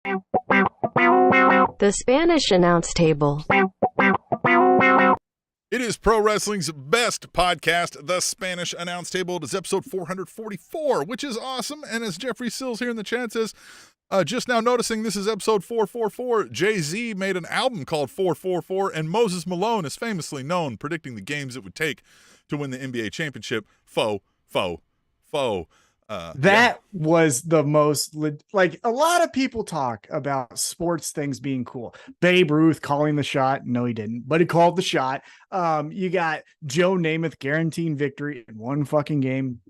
The Spanish Announce Table. It is pro wrestling's best podcast, The Spanish Announce Table. It is episode 444, which is awesome. And as Jeffrey Sills here in the chat says, just now noticing this is episode 444, Jay-Z made an album called 444, and Moses Malone is famously known predicting the games it would take to win the NBA championship. That was the most, like, a lot of people talk about sports things being cool. Babe Ruth calling the shot. No, he didn't, but he called the shot. You got Joe Namath guaranteeing victory in one fucking game.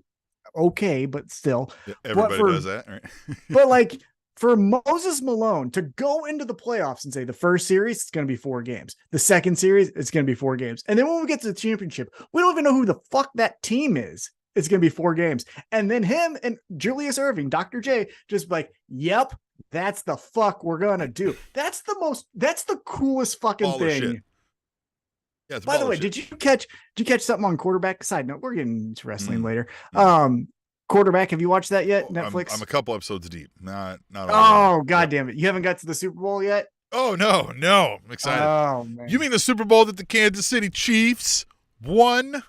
Okay, but still. Everybody does that, right? But like, for Moses Malone to go into the playoffs and say the first series, it's going to be 4 games. The second series, it's going to be 4 games. And then when we get to the championship, we don't even know who the fuck that team is. It's going to be 4 games. And then him and Julius Erving, Dr. J, just like, yep, that's the fuck we're going to do. That's the coolest fucking Ball of thing. shit. Yeah, By the way, did you catch something on quarterback? Side note, we're getting into wrestling later. Quarterback, have you watched that yet? Netflix? I'm a couple episodes deep. Not all. Oh, God damn it. You haven't got to the Super Bowl yet? Oh, no. I'm excited. Oh, man. You mean the Super Bowl that the Kansas City Chiefs won?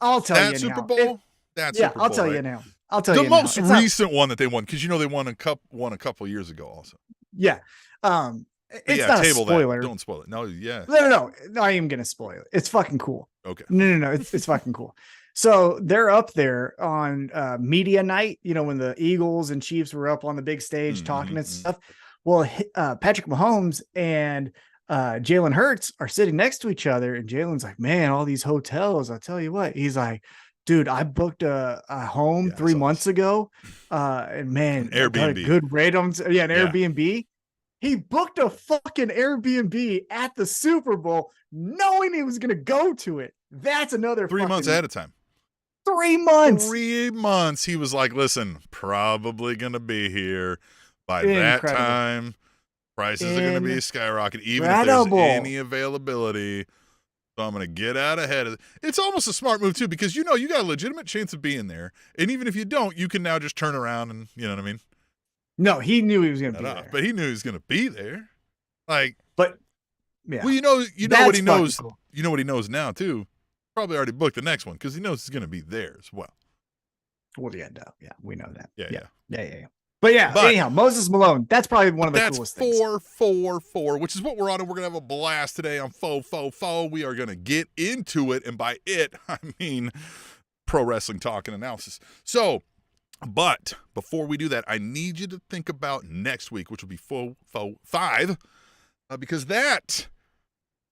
I'll tell you now. Super Bowl? Super Bowl, I'll tell right? you now. I'll tell you the now. most recent one that they won, because they won a couple years ago also. Yeah. It's not a spoiler. Don't spoil it. No, yeah. No, I am gonna spoil it. It's fucking cool. Okay. No. It's fucking cool. So they're up there on media night, when the Eagles and Chiefs were up on the big stage talking and stuff. Well, Patrick Mahomes and Jalen Hurts are sitting next to each other, and Jalen's like, man, all these hotels, I'll tell you what. He's like, dude, I booked a home 3 months ago. And man, Airbnb. Got a good rate on Airbnb. He booked a fucking Airbnb at the Super Bowl, knowing he was going to go to it. That's another 3 months ahead of time. 3 months. 3 months. He was like, listen, probably going to be here by Incredible. that time. Prices are going to be skyrocketing, even if there's any availability. So I'm going to get out ahead of it. It's almost a smart move, too, because you got a legitimate chance of being there. And even if you don't, you can now just turn around and, you know what I mean? No, he knew he was going to be there. But he knew he was going to be there. Yeah. Well, you know what he knows. Cool. You know what he knows now, too. Probably already booked the next one because he knows he's going to be there as well. Well, yeah, we know that. Yeah. But anyhow, Moses Malone, that's probably one of the coolest things. That's 444, which is what we're on, and we're going to have a blast today on Fo. We are going to get into it, and by it, I mean pro wrestling talk and analysis. So, but before we do that, I need you to think about next week, which will be Fo 5, because that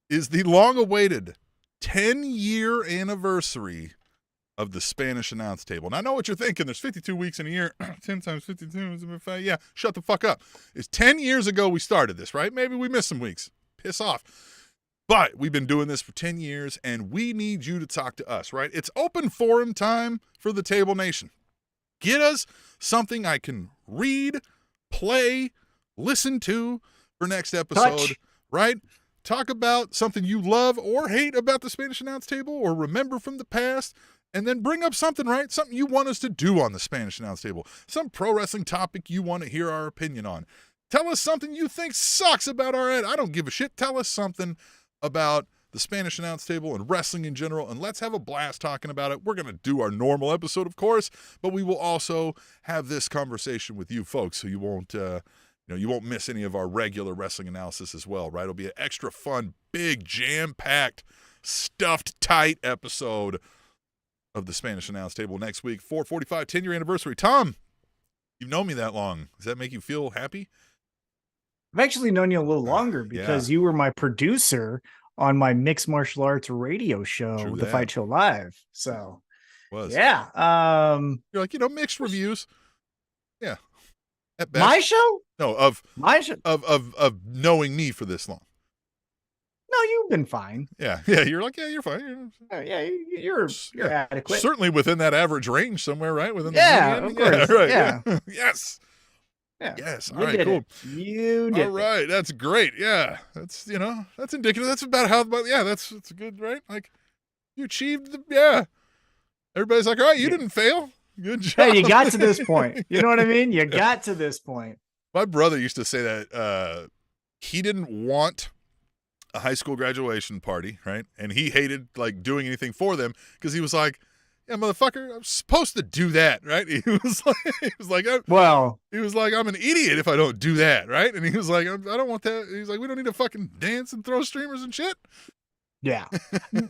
is the long-awaited 10-year anniversary of the Spanish Announce Table. And I know what you're thinking. There's 52 weeks in a year. 10 times 52 is about 5. Yeah, shut the fuck up. It's 10 years ago we started this, right? Maybe we missed some weeks. Piss off. But we've been doing this for 10 years, and we need you to talk to us, right? It's open forum time for the Table Nation. Get us something I can read, play, listen to for next episode, right? Talk about something you love or hate about the Spanish Announce Table or remember from the past, and then bring up something, right? Something you want us to do on the Spanish Announce Table. Some pro wrestling topic you want to hear our opinion on. Tell us something you think sucks about our ad. I don't give a shit. Tell us something about the Spanish Announce Table and wrestling in general, and let's have a blast talking about it. We're going to do our normal episode, of course, but we will also have this conversation with you folks, so you won't miss any of our regular wrestling analysis as well, right? It'll be an extra fun, big, jam-packed, stuffed tight episode of the Spanish Announce Table next week. 445 10-year anniversary. Tom, you've known me that long. Does that make you feel happy? I've actually known you a little longer because you were my producer on my mixed martial arts radio show, The Fight Show Live. So, yeah. You're like, mixed reviews. Yeah. At best. My show? No, of my show. Of knowing me for this long. No, you've been fine. Yeah. You're like, you're fine. You're adequate. Certainly within that average range somewhere, right? Within the of course. Right. Yeah. Yes. Yeah. Yes. All right. Cool. You did. All right. That's great. Yeah. That's that's indicative. That's about how. That's good, right? Like you achieved Everybody's like, all right, you didn't fail. Good job. Hey, you got to this point. You know what I mean? You got to this point. My brother used to say that he didn't want a high school graduation party, right? And he hated like doing anything for them because he was like, "Yeah, motherfucker, I'm supposed to do that, right?" He was like, I'm an idiot if I don't do that, right? And he was like, I don't want that. He's like, we don't need to fucking dance and throw streamers and shit. Yeah,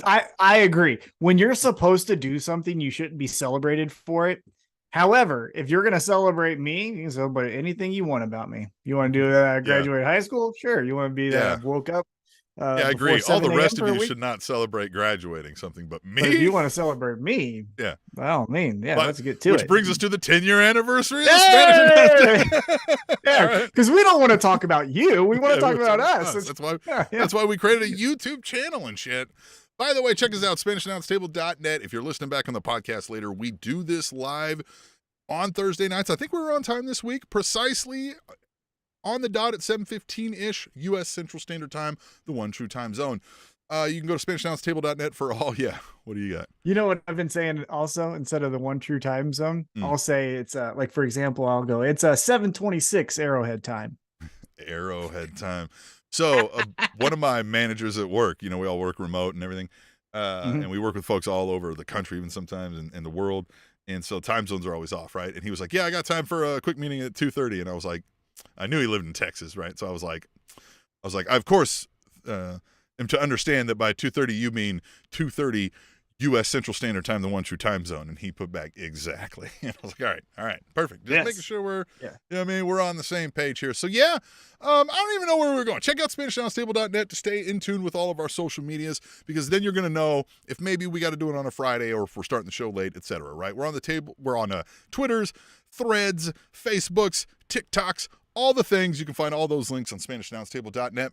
I agree. When you're supposed to do something, you shouldn't be celebrated for it. However, if you're going to celebrate me, you can celebrate anything you want about me. You want to do graduate high school? Sure. You want to be woke up? I agree. All the rest of you should not celebrate graduating something, but me. But if you want to celebrate me, yeah. Well, I mean, let's get to it. Which brings us to the 10-year anniversary of the Spanish Accounce. Yeah, because we don't want to talk about you. We want to talk about us. That's why we created a YouTube channel and shit. By the way, check us out, SpanishAnnounceTable.net. If you're listening back on the podcast later, we do this live on Thursday nights. I think we were on time this week, precisely on the dot at 7:15-ish U.S. Central Standard Time, the one true time zone. You can go to SpanishAnnounceTable.net for all. Yeah, what do you got? You know what I've been saying also, instead of the one true time zone, I'll say it's like, for example, I'll go, it's a 7:26 Arrowhead time. Arrowhead time. So one of my managers at work, we all work remote and everything, and we work with folks all over the country, even sometimes in the world. And so time zones are always off, right? And he was like, yeah, I got time for a quick meeting at 2:30. And I was like, I knew he lived in Texas, right? So I was like, I, of course, am to understand that by 2:30, you mean 2:30 U.S. Central Standard Time, the one true time zone. And he put back, exactly. And I was like, all right, perfect. Just making sure we're on the same page here. So yeah, I don't even know where we're going. Check out SpanishAnnounceTable.net to stay in tune with all of our social medias, because then you're going to know if maybe we got to do it on a Friday or if we're starting the show late, etc. Right? We're on the table. We're on Twitters, Threads, Facebooks, TikToks, all the things. You can find all those links on SpanishAnnounceTable.net.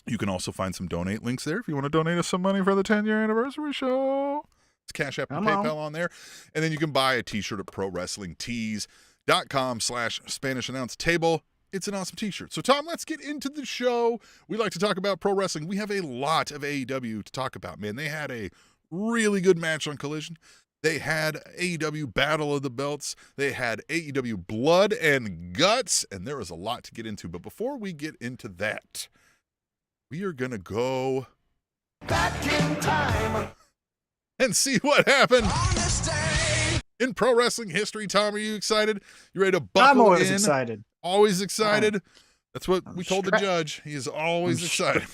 You can also find some donate links there if you want to donate us some money for the 10-year anniversary show. It's Cash App and PayPal on there. And then you can buy a t-shirt at ProWrestlingTees.com/Spanish Announce Table. It's an awesome t-shirt. So, Tom, let's get into the show. We like to talk about pro wrestling. We have a lot of AEW to talk about, man. They had a really good match on Collision. They had AEW Battle of the Belts. They had AEW Blood and Guts. And there was a lot to get into. But before we get into that, we are going to go back in time and see what happened in pro wrestling history. Tom, are you excited? You ready to buckle in? I'm always excited. Always excited? That's what we told the judge. He is always excited.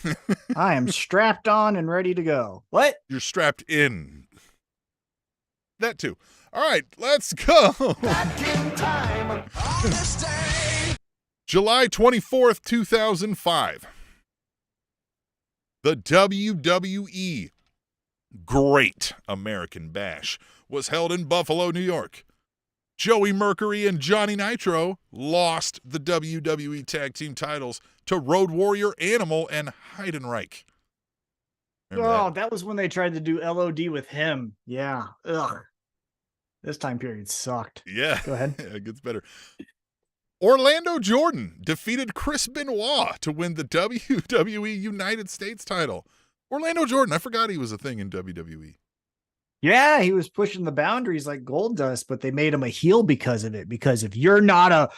I am strapped on and ready to go. What? You're strapped in. That too. All right, let's go. Back in time on this day. July 24th, 2005. The WWE Great American Bash was held in Buffalo, New York. Joey Mercury and Johnny Nitro lost the WWE Tag Team titles to Road Warrior Animal and Heidenreich. That was when they tried to do LOD with him. Yeah. Ugh. This time period sucked. Yeah. Go ahead. It gets better. Orlando Jordan defeated Chris Benoit to win the WWE United States title. Orlando Jordan, I forgot he was a thing in WWE. Yeah, he was pushing the boundaries like Goldust, but they made him a heel because of it. Because if you're not a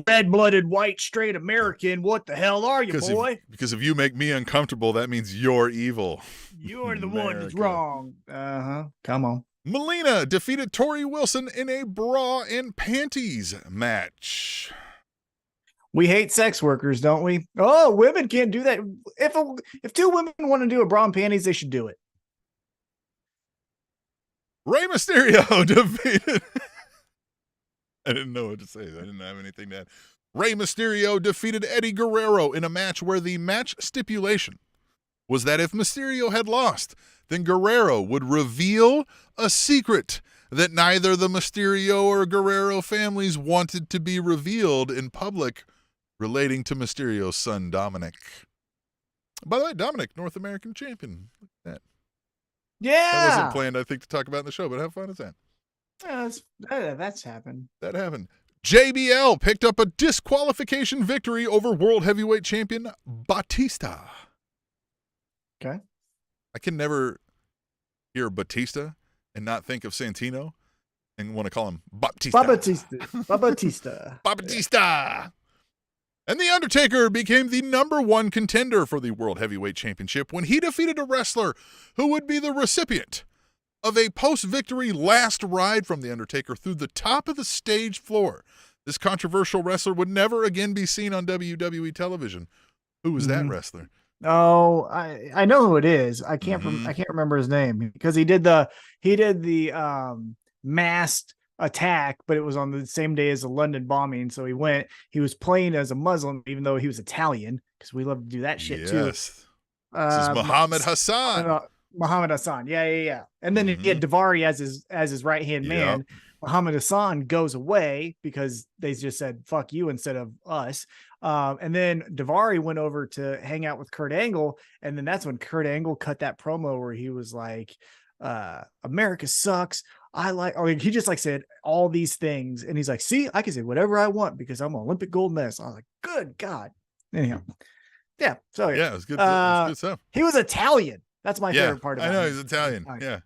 red-blooded, white, straight American, what the hell are you, boy? Because if you make me uncomfortable, that means you're evil. You're the one that's wrong. Come on. Melina defeated Tori Wilson in a bra and panties match. We hate sex workers, don't we? Oh, women can't do that. If two women want to do a bra and panties, they should do it. Rey Mysterio defeated... I didn't know what to say. I didn't have anything to add. Rey Mysterio defeated Eddie Guerrero in a match where the match stipulation was that if Mysterio had lost, then Guerrero would reveal a secret that neither the Mysterio or Guerrero families wanted to be revealed in public relating to Mysterio's son, Dominic. By the way, Dominic, North American champion. Look at that. Yeah. That wasn't planned, I think, to talk about in the show, but how fun is that? That's happened. That happened. JBL picked up a disqualification victory over World Heavyweight Champion Batista. Okay. I can never hear Batista and not think of Santino and want to call him Baptista. Baptista. Baptista. And The Undertaker became the #1 contender for the World Heavyweight Championship when he defeated a wrestler who would be the recipient of a post-victory last ride from The Undertaker through the top of the stage floor. This controversial wrestler would never again be seen on WWE television. Who was that wrestler? Oh, I know who it is. I can't remember his name because he did the masked attack, but it was on the same day as the London bombing. So he was playing as a Muslim, even though he was Italian, because we love to do that shit too. This is Muhammad Hassan. Muhammad Hassan. Yeah. And then he had Daivari as his right-hand man. Muhammad Hassan goes away because they just said, fuck you instead of us. And then Daivari went over to hang out with Kurt Angle. And then that's when Kurt Angle cut that promo where he was like, America sucks. He just like said all these things. And he's like, see, I can say whatever I want because I'm an Olympic gold medalist. I was like, good God. Anyhow. Yeah. So yeah, it was good. It was good stuff. He was Italian. That's my favorite part of it. I know he's Italian. Yeah.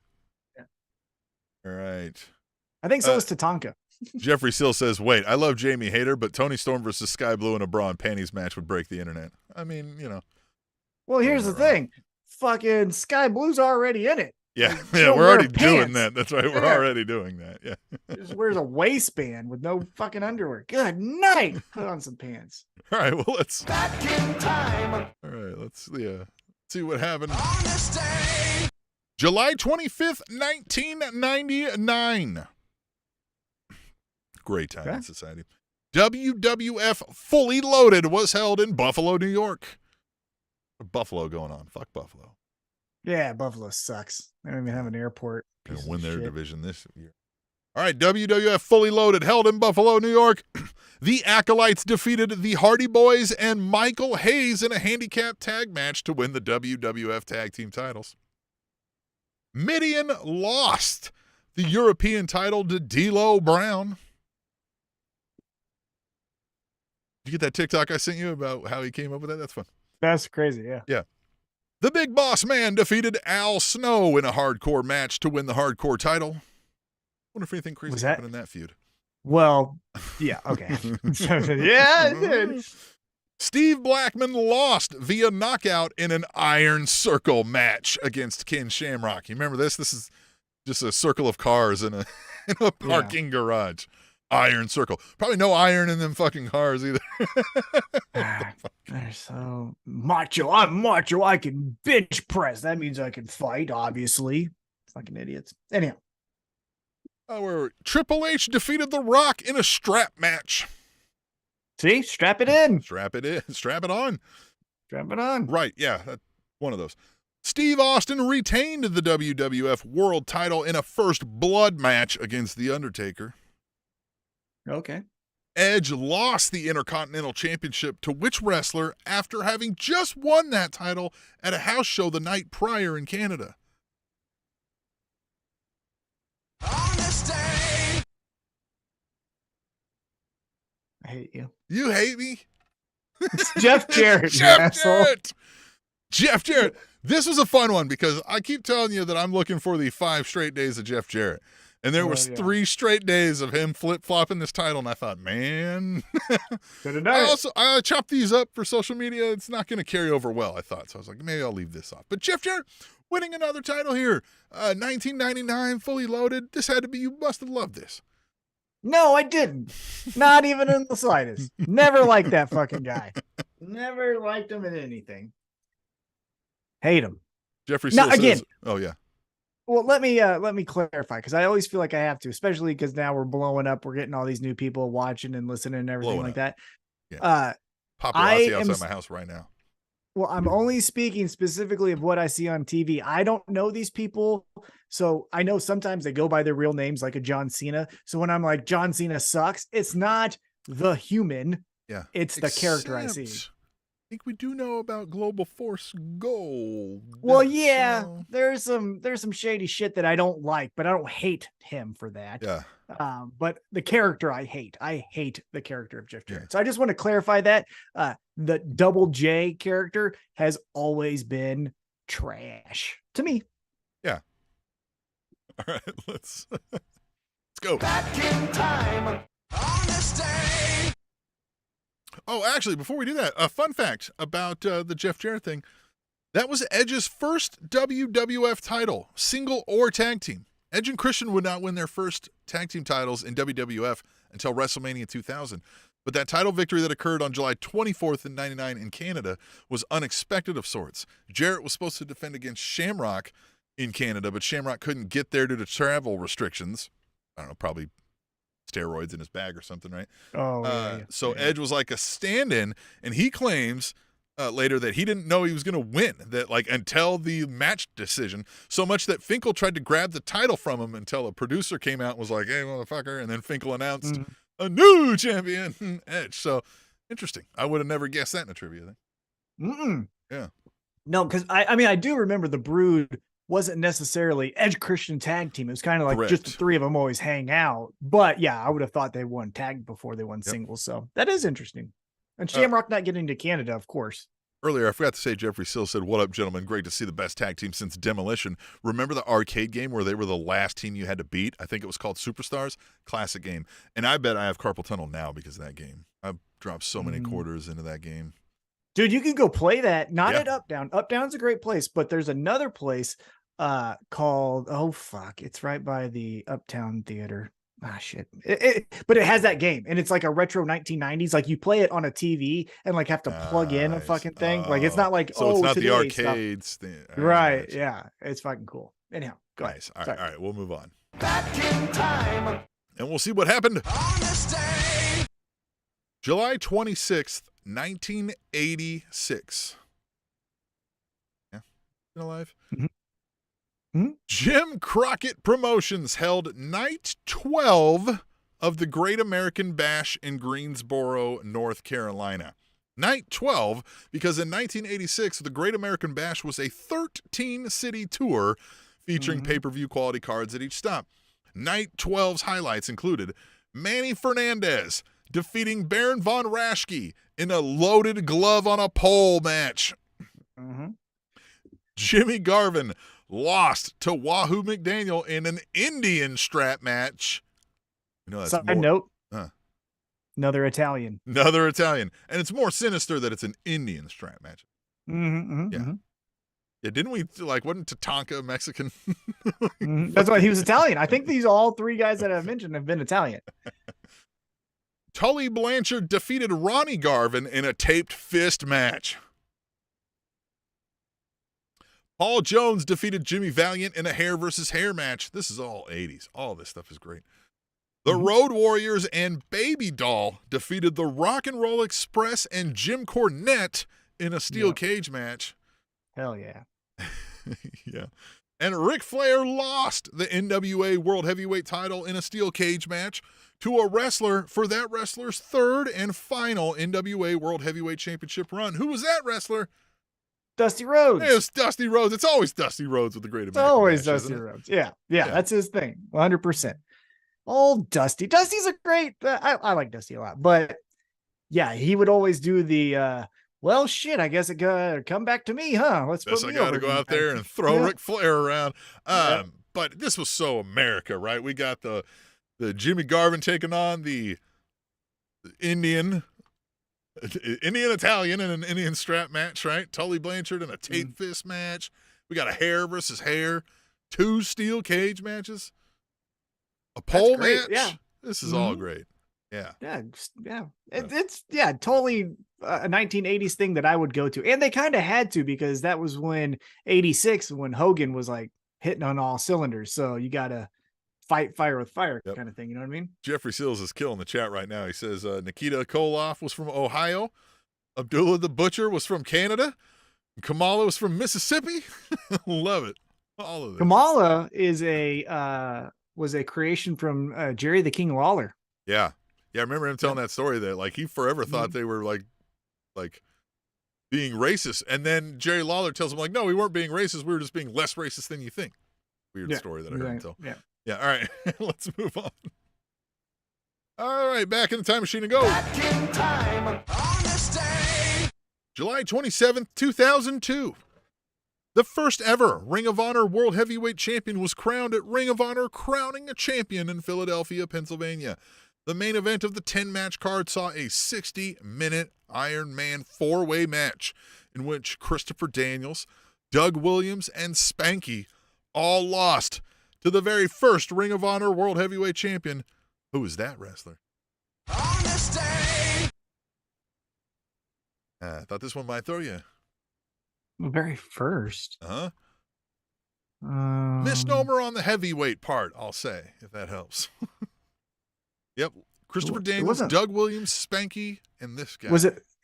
All right. I think so was Tatanka. Jeffrey Sill says, wait, I love Jamie Hayter, but Tony Storm versus Sky Blue in a bra and panties match would break the internet. I mean, Well, here's the thing. Fucking Sky Blue's already in it. Yeah, we're already doing that. That's right. We're already doing that. Yeah. Just wears a waistband with no fucking underwear. Good night. Put on some pants. All right, well, let's back in time. All right, let's see what happened. July 25th, 1999. Great time in society. WWF Fully Loaded was held in Buffalo, New York. Buffalo going on. Fuck Buffalo. Yeah, Buffalo sucks. They don't even have an airport. They're going to win their division this year. All right, WWF Fully Loaded held in Buffalo, New York. The Acolytes defeated the Hardy Boys and Michael Hayes in a handicap tag match to win the WWF Tag Team titles. Midian lost the European title to D'Lo Brown. Did you get that TikTok I sent you about how he came up with that? That's fun. That's crazy, yeah. Yeah. The Big Boss Man defeated Al Snow in a hardcore match to win the hardcore title. Wonder if anything crazy happened in that feud. Well, yeah, okay. Yeah, it did. Steve Blackman lost via knockout in an Iron Circle match against Ken Shamrock. You remember this? This is just a circle of cars in a parking garage. Iron Circle. Probably no iron in them fucking cars either. They're so macho. I'm macho. I can bench press. That means I can fight, obviously. Fucking idiots. Anyhow. Where Triple H defeated The Rock in a strap match. See? Strap it in. Strap it in. Strap it on. Strap it on. Right. Yeah. One of those. Steve Austin retained the WWF World title in a first blood match against The Undertaker. Okay. Edge lost the Intercontinental Championship to which wrestler after having just won that title at a house show the night prior in Canada? I hate you. You hate me? It's Jeff Jarrett. Jeff Jarrett. This was a fun one because I keep telling you that I'm looking for the 5 straight days of Jeff Jarrett. And there was 3 straight days of him flip-flopping this title, and I thought, man. I chopped these up for social media. It's not going to carry over well, I thought. So I was like, maybe I'll leave this off. But Jeff Jarrett winning another title here. 1999, Fully Loaded. This had to be, you must have loved this. No, I didn't. Not even in the slightest. Never liked that fucking guy. Never liked him in anything. Hate him. Jeffrey Sill says, oh, yeah. Well, let me clarify, because I always feel like I have to, especially because now we're blowing up. We're getting all these new people watching and listening and everything like that. Yeah. Paparazzi outside my house right now. Well, I'm only speaking specifically of what I see on TV. I don't know these people. So I know sometimes they go by their real names, like a John Cena. So when I'm like, John Cena sucks, it's not the human. Yeah. It's the character I see. I think we do know about Global Force Gold. Well, yeah, there's some shady shit that I don't like, but I don't hate him for that. Yeah. But the character I hate the character of Jeff Jarrett. Yeah. So I just want to clarify that the Double J character has always been trash to me. Yeah. All right, let's go. Back in time on this day. Oh, actually, before we do that, a fun fact about the Jeff Jarrett thing. That was Edge's first WWF title, single or tag team. Edge and Christian would not win their first tag team titles in WWF until WrestleMania 2000. But that title victory that occurred on July 24th in 99 in Canada was unexpected of sorts. Jarrett was supposed to defend against Shamrock in Canada, but Shamrock couldn't get there due to travel restrictions. I don't know, probably steroids in his bag or something, right? So Edge was like a stand-in, and he claims later that he didn't know he was going to win, that like until the match decision, so much that Finkel tried to grab the title from him until a producer came out and was like, hey, motherfucker, and then Finkel announced a new champion, Edge. So interesting. I would have never guessed that in a trivia thing. Yeah. No, because I do remember the Brood wasn't necessarily Edge Christian tag team. It was kind of like just the three of them always hang out. But yeah, I would have thought they won tag before they won singles. So that is interesting. And Shamrock not getting to Canada, of course. Earlier, I forgot to say, Jeffrey Sill said, what up, gentlemen? Great to see the best tag team since Demolition. Remember the arcade game where they were the last team you had to beat? I think it was called Superstars. Classic game. And I bet I have carpal tunnel now because of that game. I've dropped so many quarters into that game. Dude, you can go play that. Not at Uptown. Uptown's a great place, but there's another place called, it's right by the Uptown Theater. Shit. But it has that game, and it's like a retro 1990s. Like you play it on a TV and like have to plug in a fucking thing. Like it's not like it's not the arcades thing. Right? Yeah, it's fucking cool. Anyhow, go ahead. All right, we'll move on. Back in time, and we'll see what happened on this day, July 26th, 1986. Yeah, been alive. Jim Crockett Promotions held Night 12 of the Great American Bash in Greensboro, North Carolina. Night 12, because in 1986, the Great American Bash was a 13-city tour featuring pay-per-view quality cards at each stop. Night 12's highlights included Manny Fernandez defeating Baron von Raschke in a loaded glove on a pole match. Jimmy Garvin lost to Wahoo McDaniel in an Indian strap match. Side note, another Italian. And it's more sinister that it's an Indian strap match. Yeah, didn't we, wasn't Tatanka Mexican? That's why he was Italian. I think all three guys that I've mentioned have been Italian. Tully Blanchard defeated Ronnie Garvin in a taped fist match. Paul Jones defeated Jimmy Valiant in a hair versus hair match. This is all 80s. All this stuff is great. The Road Warriors and Baby Doll defeated the Rock and Roll Express and Jim Cornette in a steel cage match. Hell yeah. Yeah. And Ric Flair lost the NWA World Heavyweight title in a steel cage match to a wrestler for that wrestler's third and final NWA World Heavyweight Championship run. Who was that wrestler? Dusty Rhodes. It was Dusty Rhodes. It's always Dusty Rhodes with the Great American It's always Bash, Dusty Rhodes. Yeah, that's his thing. 100%. Old Dusty. Dusty's a great, I like Dusty a lot, but yeah, he would always do the, well, shit, I guess it gotta come back to me, huh? I got to go out there and throw Ric Flair around. But this was so America, right? We got the Jimmy Garvin taking on the Indian Italian in an Indian strap match, right? Tully Blanchard in a tape fist match. We got a hair versus hair, 2 steel cage matches, a pole match. Yeah. This is all great. Yeah. It's totally a 1980s thing that I would go to. And they kind of had to, because that was when 86, when Hogan was like hitting on all cylinders. So you got to fight fire with fire kind of thing. You know what I mean? Jeffrey Seals is killing the chat right now. He says Nikita Koloff was from Ohio. Abdullah the Butcher was from Canada. Kamala was from Mississippi. Love it. All of this. Kamala is was a creation from Jerry the King Lawler. Yeah. Yeah, I remember him telling that story that like he forever thought they were like being racist. And then Jerry Lawler tells him like, no, we weren't being racist. We were just being less racist than you think. Weird story that I heard him tell. Yeah, all right. Let's move on. All right, back in the time machine and go. Back in time on this day. July 27th, 2002. The first ever Ring of Honor World Heavyweight Champion was crowned at Ring of Honor Crowning a Champion in Philadelphia, Pennsylvania. The main event of the 10-match card saw a 60-minute Iron Man 4-way match in which Christopher Daniels, Doug Williams, and Spanky all lost to the very first Ring of Honor World Heavyweight Champion. Who is that wrestler? I thought this one might throw you. The very first. Uh-huh. Misnomer on the heavyweight part, I'll say, if that helps. Yep. Christopher Daniels, Doug Williams, Spanky, and this guy.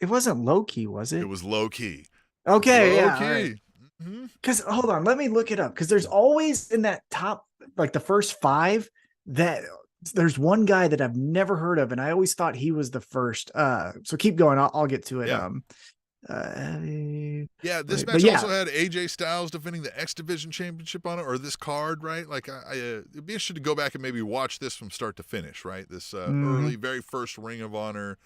It wasn't low-key, was it? It was low-key. Okay, low-key. Yeah. Right. Mm-hmm. Because, hold on, let me look it up. Because there's always in that top, like the first 5, that there's one guy that I've never heard of, and I always thought he was the first. So keep going. I'll get to it. Yeah. This match also had AJ Styles defending the X Division Championship on it, or this card, right? Like, it'd be interesting to go back and maybe watch this from start to finish, right? This early, very first Ring of Honor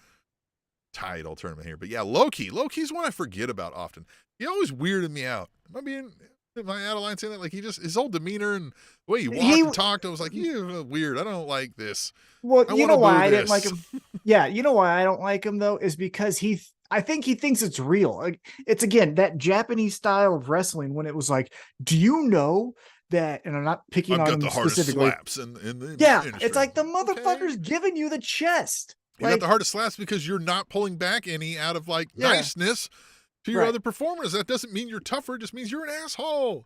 title tournament here. But yeah, Low-Key. Low-Key's one I forget about often. He always weirded me out. Am I out of line saying that? Like, his whole demeanor and the way he walked and talked, I was like, you're weird. I don't like this. Well, you know why I didn't like him? Yeah, you know why I don't like him, though, is because I think he thinks it's real. Like, it's, again, that Japanese style of wrestling when it was like, do you know that, and I'm not picking on him specifically. Slaps in the industry. It's like the motherfucker's giving you the chest. You got the hardest slaps because you're not pulling back any out of niceness to your other performers. That doesn't mean you're tougher. It just means you're an asshole.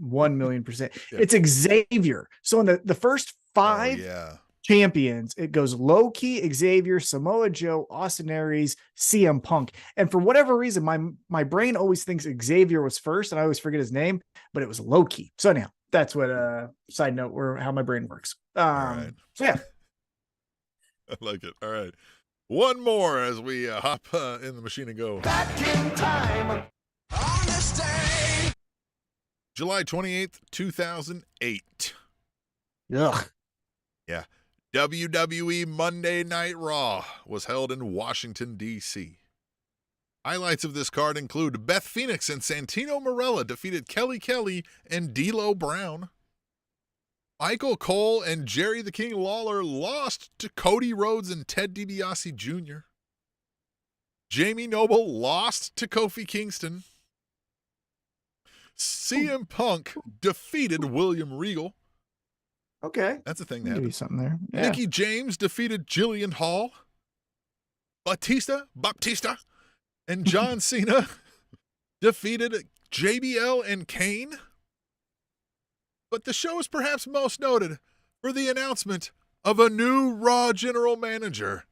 1,000,000%. Yeah. It's Xavier. So in the first 5 champions, it goes Low-Key, Xavier, Samoa Joe, Austin Aries, CM Punk. And for whatever reason, my brain always thinks Xavier was first, and I always forget his name, but it was Low-Key. So anyhow, that's what side note how my brain works. So yeah. I like it. All right. One more as we hop in the machine and go. Back in time on this day. July 28th, 2008. Ugh. Yeah. WWE Monday Night Raw was held in Washington, D.C. Highlights of this card include Beth Phoenix and Santino Marella defeated Kelly Kelly and D'Lo Brown. Michael Cole and Jerry the King Lawler lost to Cody Rhodes and Ted DiBiase Jr. Jamie Noble lost to Kofi Kingston. CM Punk defeated William Regal. Okay. That's a thing that happened. Something there. Yeah. Mickie James defeated Jillian Hall. Baptista, and John Cena defeated JBL and Kane. But the show is perhaps most noted for the announcement of a new Raw general manager.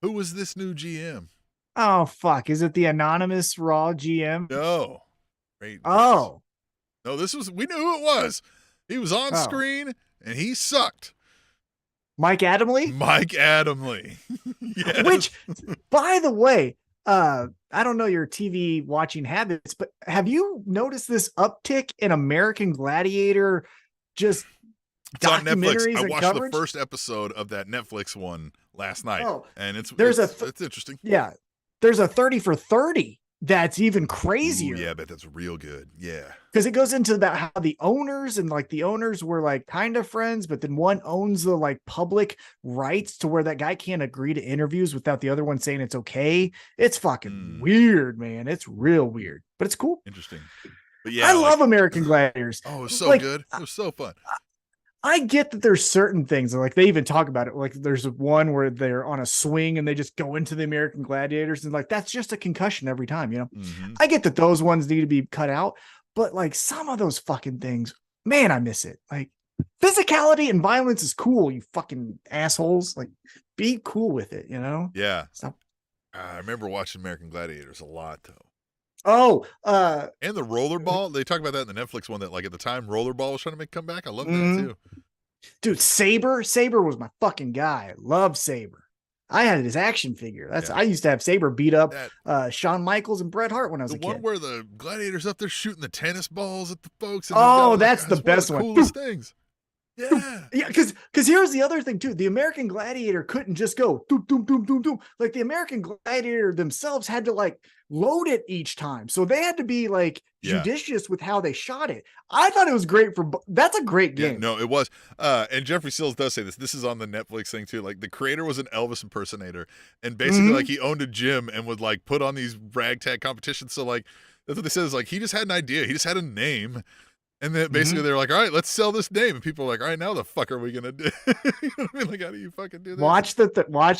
Who was this new GM? Oh, fuck. Is it the anonymous Raw GM? No. No, we knew who it was. He was on screen and he sucked. Mike Adamle? Mike Adamle. Yes. Which, by the way, I don't know your TV watching habits, but have you noticed this uptick in American Gladiator it's on Netflix. I watched coverage? the first episode of that Netflix one last night, and it's interesting. Yeah, there's a 30 for 30 that's even crazier. Ooh, yeah, but that's real good. Yeah, because it goes into about how the owners were kind of friends, but then one owns the public rights to where that guy can't agree to interviews without the other one saying it's okay. It's fucking weird, man. It's real weird, but it's cool. Interesting. But yeah, I love American Gladiators. Oh, it was so good. It was so fun. I get that there's certain things, they even talk about it. Like there's one where they're on a swing and they just go into the American Gladiators and that's just a concussion every time, Mm-hmm. I get that those ones need to be cut out, but some of those fucking things, man, I miss it. Physicality and violence is cool, you fucking assholes. Be cool with it, Yeah. I remember watching American Gladiators a lot though. Oh, and the rollerball. They talk about that in the Netflix one that at the time rollerball was trying to make a comeback. I love that too. Dude, Saber was my fucking guy. I love Saber. I had his action figure. I used to have Saber beat up Shawn Michaels and Bret Hart when I was a kid. The one where the gladiators up there shooting the tennis balls at the folks. And that's the best one. Coolest things. Yeah. Yeah, because here's the other thing too. The American Gladiator couldn't just go doom, doom, doom, doom, doom. Like the American Gladiator themselves had to like load it each time. So they had to be like judicious with how they shot it. I thought it was great that's a great game. Yeah, no, it was. And Jeffrey Sills does say this. This is on the Netflix thing too. Like the creator was an Elvis impersonator, and basically like he owned a gym and would like put on these ragtag competitions. So like that's what they said is like he just had an idea. He just had a name. And then basically they're like, all right, let's sell this name. And people are like, all right, now the fuck are we going to do? You know what I mean? Like, how do you fucking do that? Watch the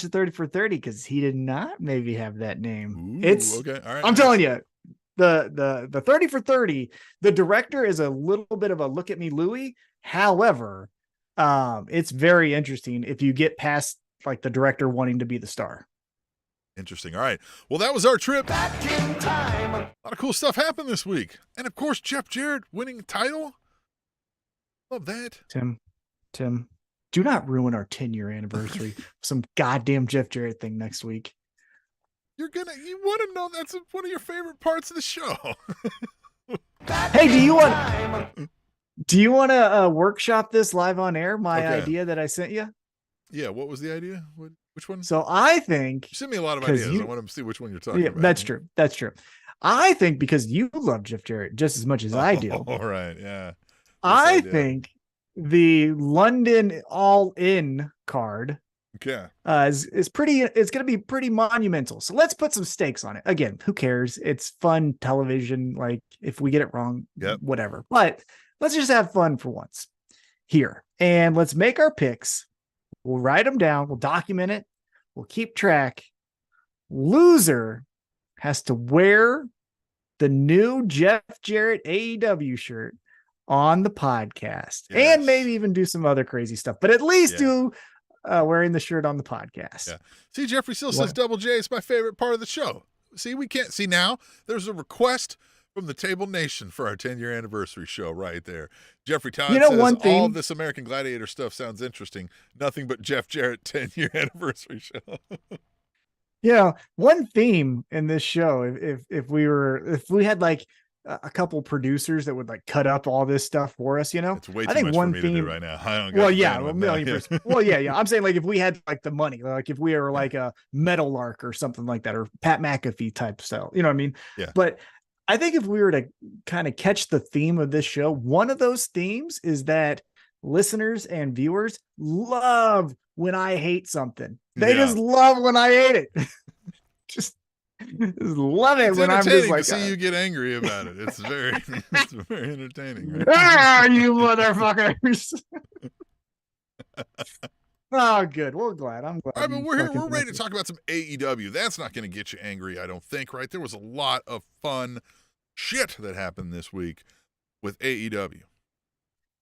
30 for 30 because he did not maybe have that name. Ooh, okay. All right. I'm telling you, the 30 for 30, the director is a little bit of a look at me, Louie. However, it's very interesting if you get past like the director wanting to be the star. Interesting. All right. Well, that was our trip. Back in time. A lot of cool stuff happened this week. And of course, Jeff Jarrett winning the title. Love that. Tim, do not ruin our 10-year anniversary. Some goddamn Jeff Jarrett thing next week. You want to know that's one of your favorite parts of the show. Hey, do you want to workshop this live on air? My idea that I sent you? Yeah. What was the idea? Which one? So I think you sent me a lot of ideas. I want to see which one you're talking about. That's true. That's true. I think because you love Jeff Jarrett just as much as I do. All right. Yeah. I think the London All In card is pretty. It's going to be pretty monumental. So let's put some stakes on it. Again, who cares? It's fun television. Like if we get it wrong, whatever. But let's just have fun for once here, and let's make our picks. We'll write them down. We'll document it. We'll keep track. Loser has to wear the new Jeff Jarrett AEW shirt on the podcast and maybe even do some other crazy stuff, but at least do wearing the shirt on the podcast. Yeah. See, Jeffrey still says Double J is my favorite part of the show. See, we can't see now. There's a request from the Table Nation for our 10-year anniversary show right there. Jeffrey Todd says all of this American Gladiator stuff sounds interesting. Nothing but Jeff Jarrett 10-year anniversary show. Yeah, one theme in this show, if we had like a couple producers that would like cut up all this stuff for us, it's way too much for me to do right now. I don't got a million %. Well, yeah. I'm saying like if we had like the money, like if we were like a Metal Lark or something like that, or Pat McAfee type style, you know what I mean? Yeah. But I think if we were to kind of catch the theme of this show, one of those themes is that listeners and viewers love when I hate something. They just love when I hate it. just love it when I'm just like, to see you get angry about it. It's very entertaining. Right? You motherfuckers. Oh, good. Well, I'm glad. All right, but we're ready to talk about some AEW. That's not going to get you angry, I don't think, right? There was a lot of fun shit that happened this week with AEW.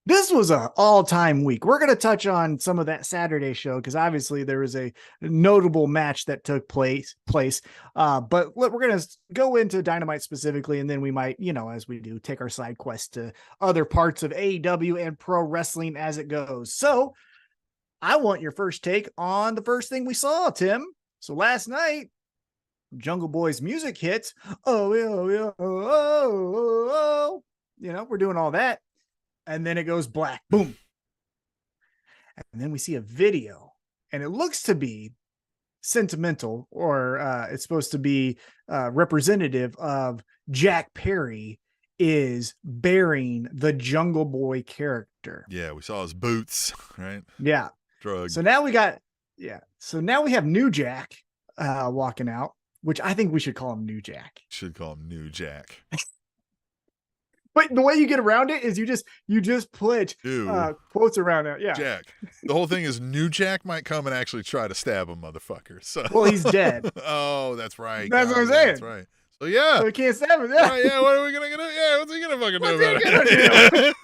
This was an all-time week. We're going to touch on some of that Saturday show because obviously there was a notable match that took place. But we're going to go into Dynamite specifically, and then we might, as we do, take our side quest to other parts of AEW and pro wrestling as it goes. So I want your first take on the first thing we saw, Tim. So last night, Jungle Boy's music hits. Oh, yeah, oh. We're doing all that. And then it goes black. Boom. And then we see a video, and it looks to be sentimental, or it's supposed to be representative of Jack Perry is burying the Jungle Boy character. Yeah, we saw his boots, right? Yeah. Drugs. So now we have New Jack walking out, which I think we should call him New Jack. Should call him New Jack. But the way you get around it is you just put quotes around it. Yeah. Jack. The whole thing is New Jack might come and actually try to stab a motherfucker. So. Well, he's dead. Oh, that's right. That's what I'm saying. That's right. So yeah. So we can't stab him. Yeah. Yeah. What are we gonna do? Yeah. What's he gonna fucking do about it?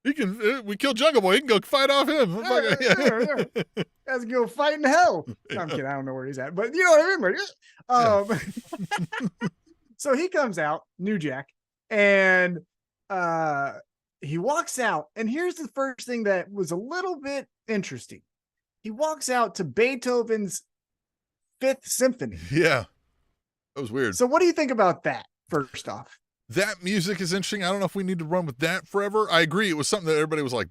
He can. We kill Jungle Boy. He can go fight off him. Yeah. Has to go fight in hell. No, I'm kidding. I don't know where he's at, but you know what I mean. So he comes out, New Jack, and he walks out. And here's the first thing that was a little bit interesting. He walks out to Beethoven's Fifth Symphony. Yeah. That was weird. So what do you think about that, first off? that music is interesting. I don't know if we need to run with that forever. I agree. It was something that everybody was like,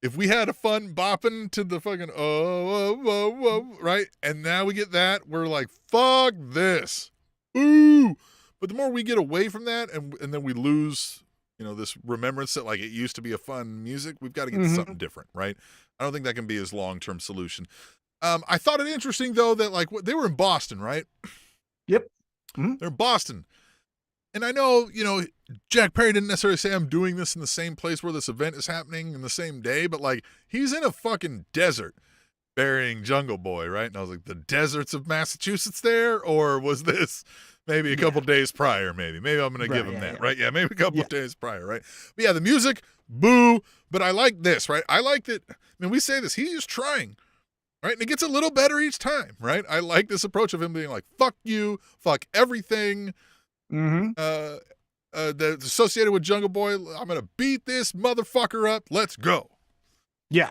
if we had a fun bopping to the fucking right, and now we get that, we're like, fuck this. Ooh. But the more we get away from that and then we lose, this remembrance that like it used to be a fun music, we've got to get to something different, right? I don't think that can be his long-term solution. I thought it interesting though that like they were in Boston, right? Yep. They're in Boston. And I know, Jack Perry didn't necessarily say I'm doing this in the same place where this event is happening in the same day, but like he's in a fucking desert burying Jungle Boy, right? And I was like, the deserts of Massachusetts there? Or was this maybe a couple days prior, maybe? Maybe I'm going to give him that, right? Yeah, maybe a couple of days prior, right? But yeah, the music, boo. But I like this, right? I like that. I mean, we say this, he's just trying, right? And it gets a little better each time, right? I like this approach of him being like, fuck you, fuck everything. That's associated with Jungle Boy. I'm going to beat this motherfucker up. Let's go. Yeah.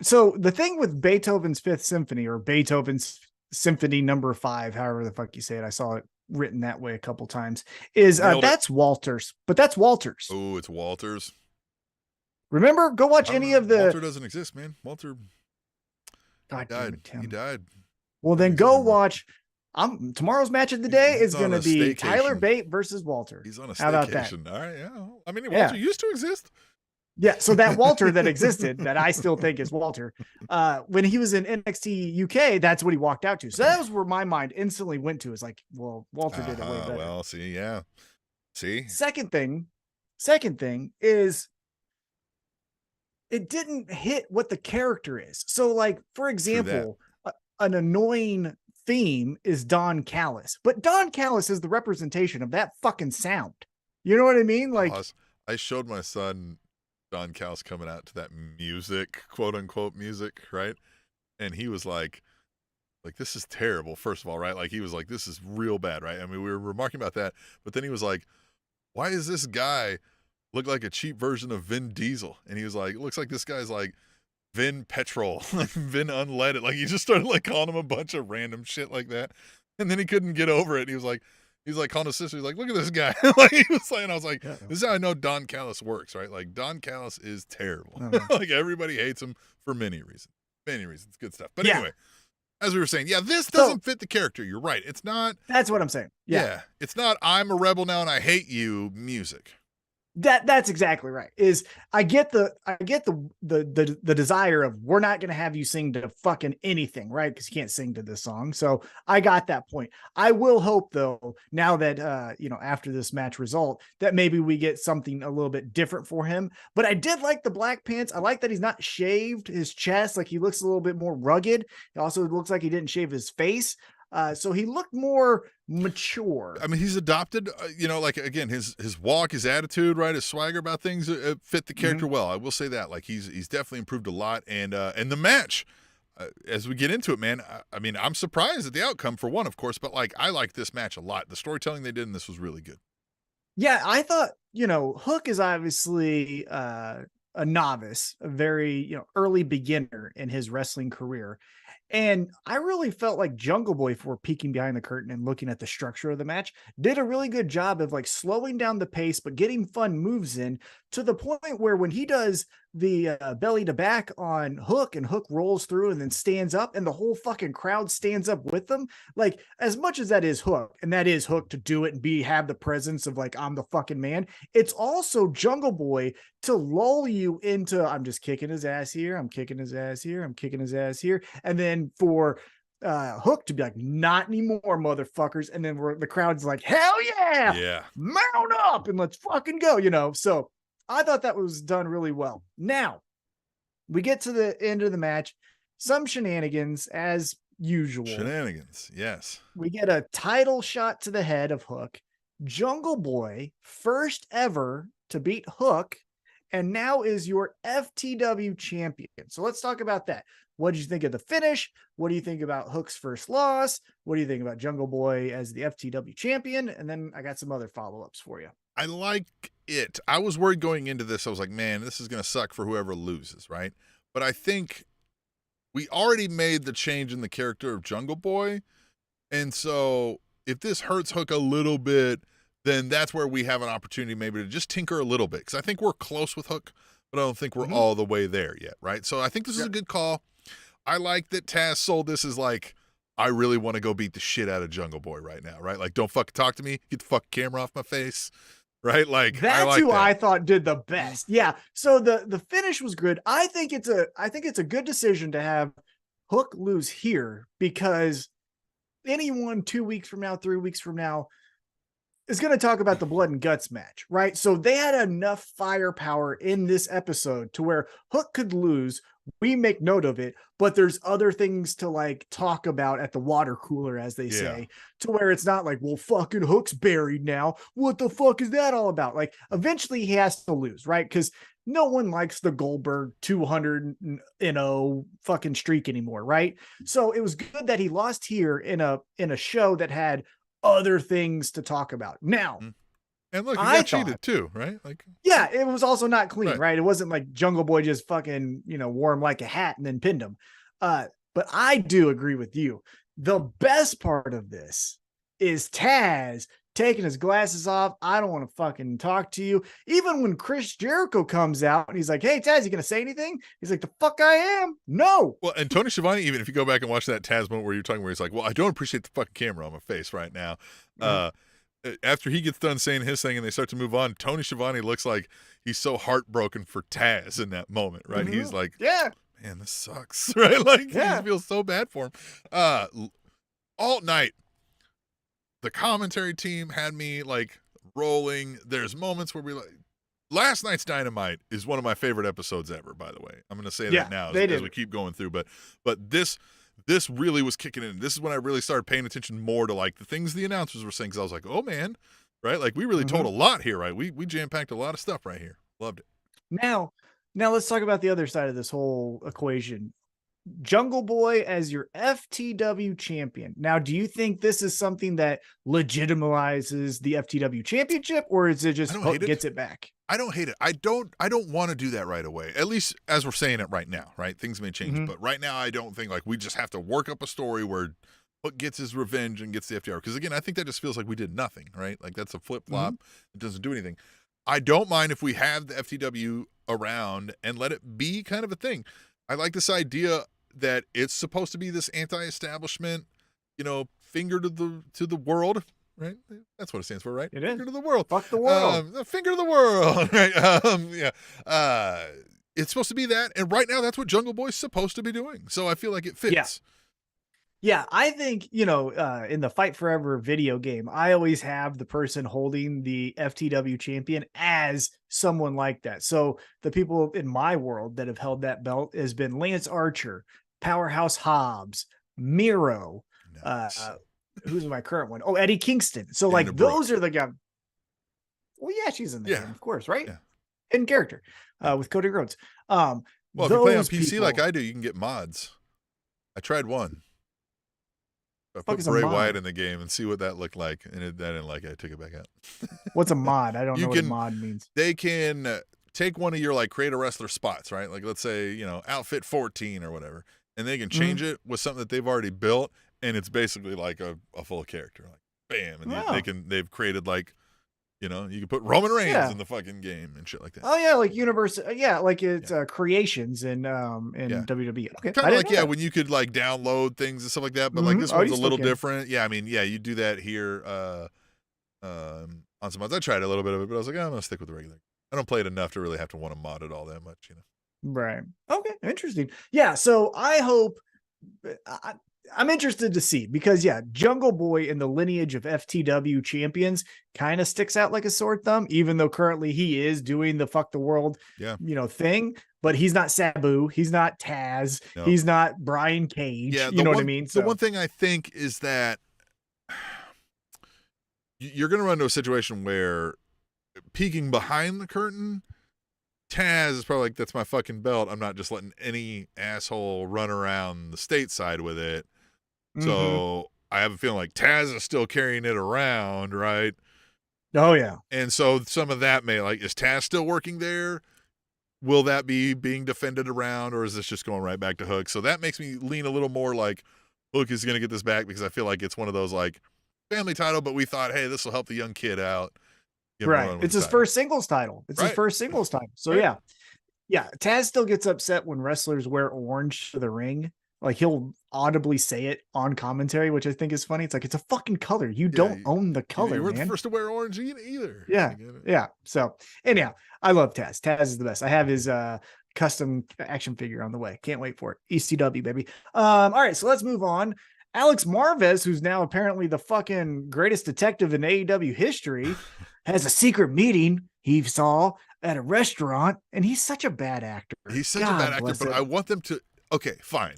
So the thing with Beethoven's Fifth Symphony, or Beethoven's Symphony Number 5, however the fuck you say it, I saw it written that way a couple times, is that's Walters, but that's Walters. Oh, it's Walters. Remember, go watch any of the. Walter doesn't exist, man. Walter died. He died. Well, then go watch. Tomorrow's match of the day is going to be Tyler Bate versus Walter. He's on a staycation. How about that? All right, yeah. I mean, Walter used to exist. Yeah, so that Walter that existed, that I still think is Walter, when he was in NXT UK, that's what he walked out to. So that was where my mind instantly went to. Is like, well, Walter did it way better. Well, see. Second thing is it didn't hit what the character is. So, like, for example, an annoying theme is Don Callis, but Don Callis is the representation of that fucking sound. You know what I mean? Like, I showed my son Don Callis coming out to that music, quote unquote music, right? And he was like, this is terrible, first of all, right? Like, he was like, this is real bad, right? I mean, we were remarking about that, but then he was like, why is this guy look like a cheap version of Vin Diesel? And he was like, it looks like this guy's like Vin Petrol, like Vin Unleaded. Like, he just started like calling him a bunch of random shit like that. And then he couldn't get over it. He was like calling his sister. He's like, look at this guy. Like, he was like, and I was like, this is how I know Don Callis works, right? Like, Don Callis is terrible. Like, everybody hates him for many reasons. Good stuff. But anyway, as we were saying, this doesn't fit the character. You're right. It's not. That's what I'm saying. Yeah. It's not I'm a rebel now and I hate you music. That's exactly right. Is I get the desire of, we're not going to have you sing to fucking anything, right? Because you can't sing to this song. So I got that point. I will hope though, now that after this match result, that maybe we get something a little bit different for him. But I did like the black pants. I like that he's not shaved his chest. Like, he looks a little bit more rugged. It also looks like he didn't shave his face. So he looked more mature. I mean, he's adopted, like, again, his walk, his attitude, right, his swagger about things fit the character well. I will say that. Like, he's definitely improved a lot. And the match, as we get into it, man, I mean, I'm surprised at the outcome, for one, of course, but like, I liked this match a lot. The storytelling they did in this was really good. Yeah, I thought, Hook is obviously a novice, a very, early beginner in his wrestling career. And I really felt like Jungle Boy, for peeking behind the curtain and looking at the structure of the match, did a really good job of like slowing down the pace, but getting fun moves in, to the point where when he does the belly to back on Hook, and Hook rolls through and then stands up and the whole fucking crowd stands up with them. Like, as much as that is Hook, and that is Hook to do it and have the presence of like, I'm the fucking man, it's also Jungle Boy to lull you into, I'm just kicking his ass here, I'm kicking his ass here, I'm kicking his ass here. And then for Hook to be like, not anymore, motherfuckers. And then the crowd's like, hell yeah, mount up and let's fucking go, So I thought that was done really well. Now we get to the end of the match, some shenanigans as usual. Shenanigans, yes. We get a title shot to the head of Hook. Jungle Boy, first ever to beat Hook, and now is your FTW champion. So let's talk about that. What did you think of the finish? What do you think about Hook's first loss? What do you think about Jungle Boy as the FTW champion? And then I got some other follow-ups for you. I like it. I was worried going into this. I was like, man, this is going to suck for whoever loses, right? But I think we already made the change in the character of Jungle Boy. And so if this hurts Hook a little bit, then that's where we have an opportunity maybe to just tinker a little bit. Because I think we're close with Hook, but I don't think we're all the way there yet, right? So I think this is a good call. I like that Taz sold this as like, I really want to go beat the shit out of Jungle Boy right now, right? Like, don't fucking talk to me. Get the fucking camera off my face, right? Like, that's who I thought did the best. Yeah. So the finish was good. I think it's a good decision to have Hook lose here, because anyone 2 weeks from now, 3 weeks from now is going to talk about the blood and guts match, right? So they had enough firepower in this episode to where Hook could lose. We make note of it, but there's other things to like talk about at the water cooler, as they say, to where it's not like, well, fucking Hook's buried now. What the fuck is that all about? Like, eventually he has to lose, right? Because no one likes the Goldberg 200-0 fucking streak anymore, right? So it was good that he lost here in a show that had other things to talk about. Now, and look, he got cheated too, right? Like, yeah, it was also not clean, right? It wasn't like Jungle Boy just fucking, wore him like a hat and then pinned him. But I do agree with you. The best part of this is Taz taking his glasses off. I don't want to fucking talk to you. Even when Chris Jericho comes out and he's like, hey, Taz, you gonna say anything? He's like, the fuck I am? No. Well, and Tony Schiavone, even if you go back and watch that Taz moment where you're talking, where he's like, well, I don't appreciate the fucking camera on my face right now. After he gets done saying his thing and they start to move on, Tony Schiavone looks like he's so heartbroken for Taz in that moment, right? He's like, yeah, man, this sucks, right? Like, he feels so bad for him. All night, the commentary team had me like rolling. There's moments where we like, last night's Dynamite is one of my favorite episodes ever, by the way. I'm going to say that now as we keep going through, but this really was kicking in. This is when I really started paying attention more to like the things the announcers were saying. Cause I was like, oh man, right? Like, we really told a lot here, right? We jam-packed a lot of stuff right here. Loved it. Now let's talk about the other side of this whole equation. Jungle Boy as your FTW champion. Now, do you think this is something that legitimizes the FTW championship, or is it just Hook gets it back? I don't hate it. I don't want to do that right away. At least as we're saying it right now, right? Things may change, but right now I don't think like we just have to work up a story where Hook gets his revenge and gets the FTR. Because again, I think that just feels like we did nothing, right? Like, that's a flip-flop. It doesn't do anything. I don't mind if we have the FTW around and let it be kind of a thing. I like this idea that it's supposed to be this anti-establishment, finger to the world, right? That's what it stands for, right? It is. Finger to the world. Fuck the world. Finger to the world, right? It's supposed to be that, and right now that's what Jungle Boy's supposed to be doing. So I feel like it fits. Yeah, I think, in the Fight Forever video game, I always have the person holding the FTW champion as someone like that. So the people in my world that have held that belt has been Lance Archer, Powerhouse Hobbs, Miro, who's my current one? Oh, Eddie Kingston. So like those are the guys. Well, yeah, she's in the game, of course, right? Yeah. In character with Cody Rhodes. Well, if you play on PC like I do, you can get mods. I tried one. I put Bray Wyatt in the game and see what that looked like, and I didn't like it. I took it back out. What's a mod? I don't know what a mod means. They can take one of your like create a wrestler spots, right? Like, let's say, outfit 14 or whatever, and they can change it with something that they've already built, and it's basically like a full character. Like, bam, and they've created like, you can put Roman Reigns in the fucking game and shit like that. Oh yeah, like universe. Yeah, like it's creations in WWE. Okay, kind of like when you could like download things and stuff like that. But like this one's a little different. Yeah, I mean, you do that here on some mods. I tried a little bit of it, but I was like, I'm gonna stick with the regular. I don't play it enough to really have to want to mod it all that much, Right. Okay. Interesting. Yeah. So I hope. I'm interested to see, because Jungle Boy in the lineage of FTW champions kind of sticks out like a sore thumb, even though currently he is doing the fuck the world, thing, but he's not Sabu. He's not Taz. No. He's not Brian Cage. Yeah, you know what I mean? The one thing I think is that you're going to run into a situation where peeking behind the curtain, Taz is probably like, that's my fucking belt. I'm not just letting any asshole run around the stateside with it. So I have a feeling like Taz is still carrying it around, right? Oh, yeah. And so some of that may, like, is Taz still working there? Will that be being defended around, or is this just going right back to Hook? So that makes me lean a little more like Hook is going to get this back, because I feel like it's one of those, like, family title, but we thought, hey, this will help the young kid out. Give him a run Right. with It's the his title. first singles title. It's his Right. first singles title. So Right. yeah. Yeah. Taz still gets upset when wrestlers wear orange to the ring. Like he'll audibly say it on commentary, which I think is funny. It's like, it's a fucking color. You don't own the color, You weren't the man. first to wear orange either. Yeah. Yeah. So anyhow, I love Taz. Taz is the best. I have his custom action figure on the way. Can't wait for it. ECW, baby. All right, so let's move on. Alex Marvez, who's now apparently the fucking greatest detective in AEW history, has a secret meeting he saw at a restaurant, and he's such a bad actor. He's such a bad actor, but I want them to. Okay, fine.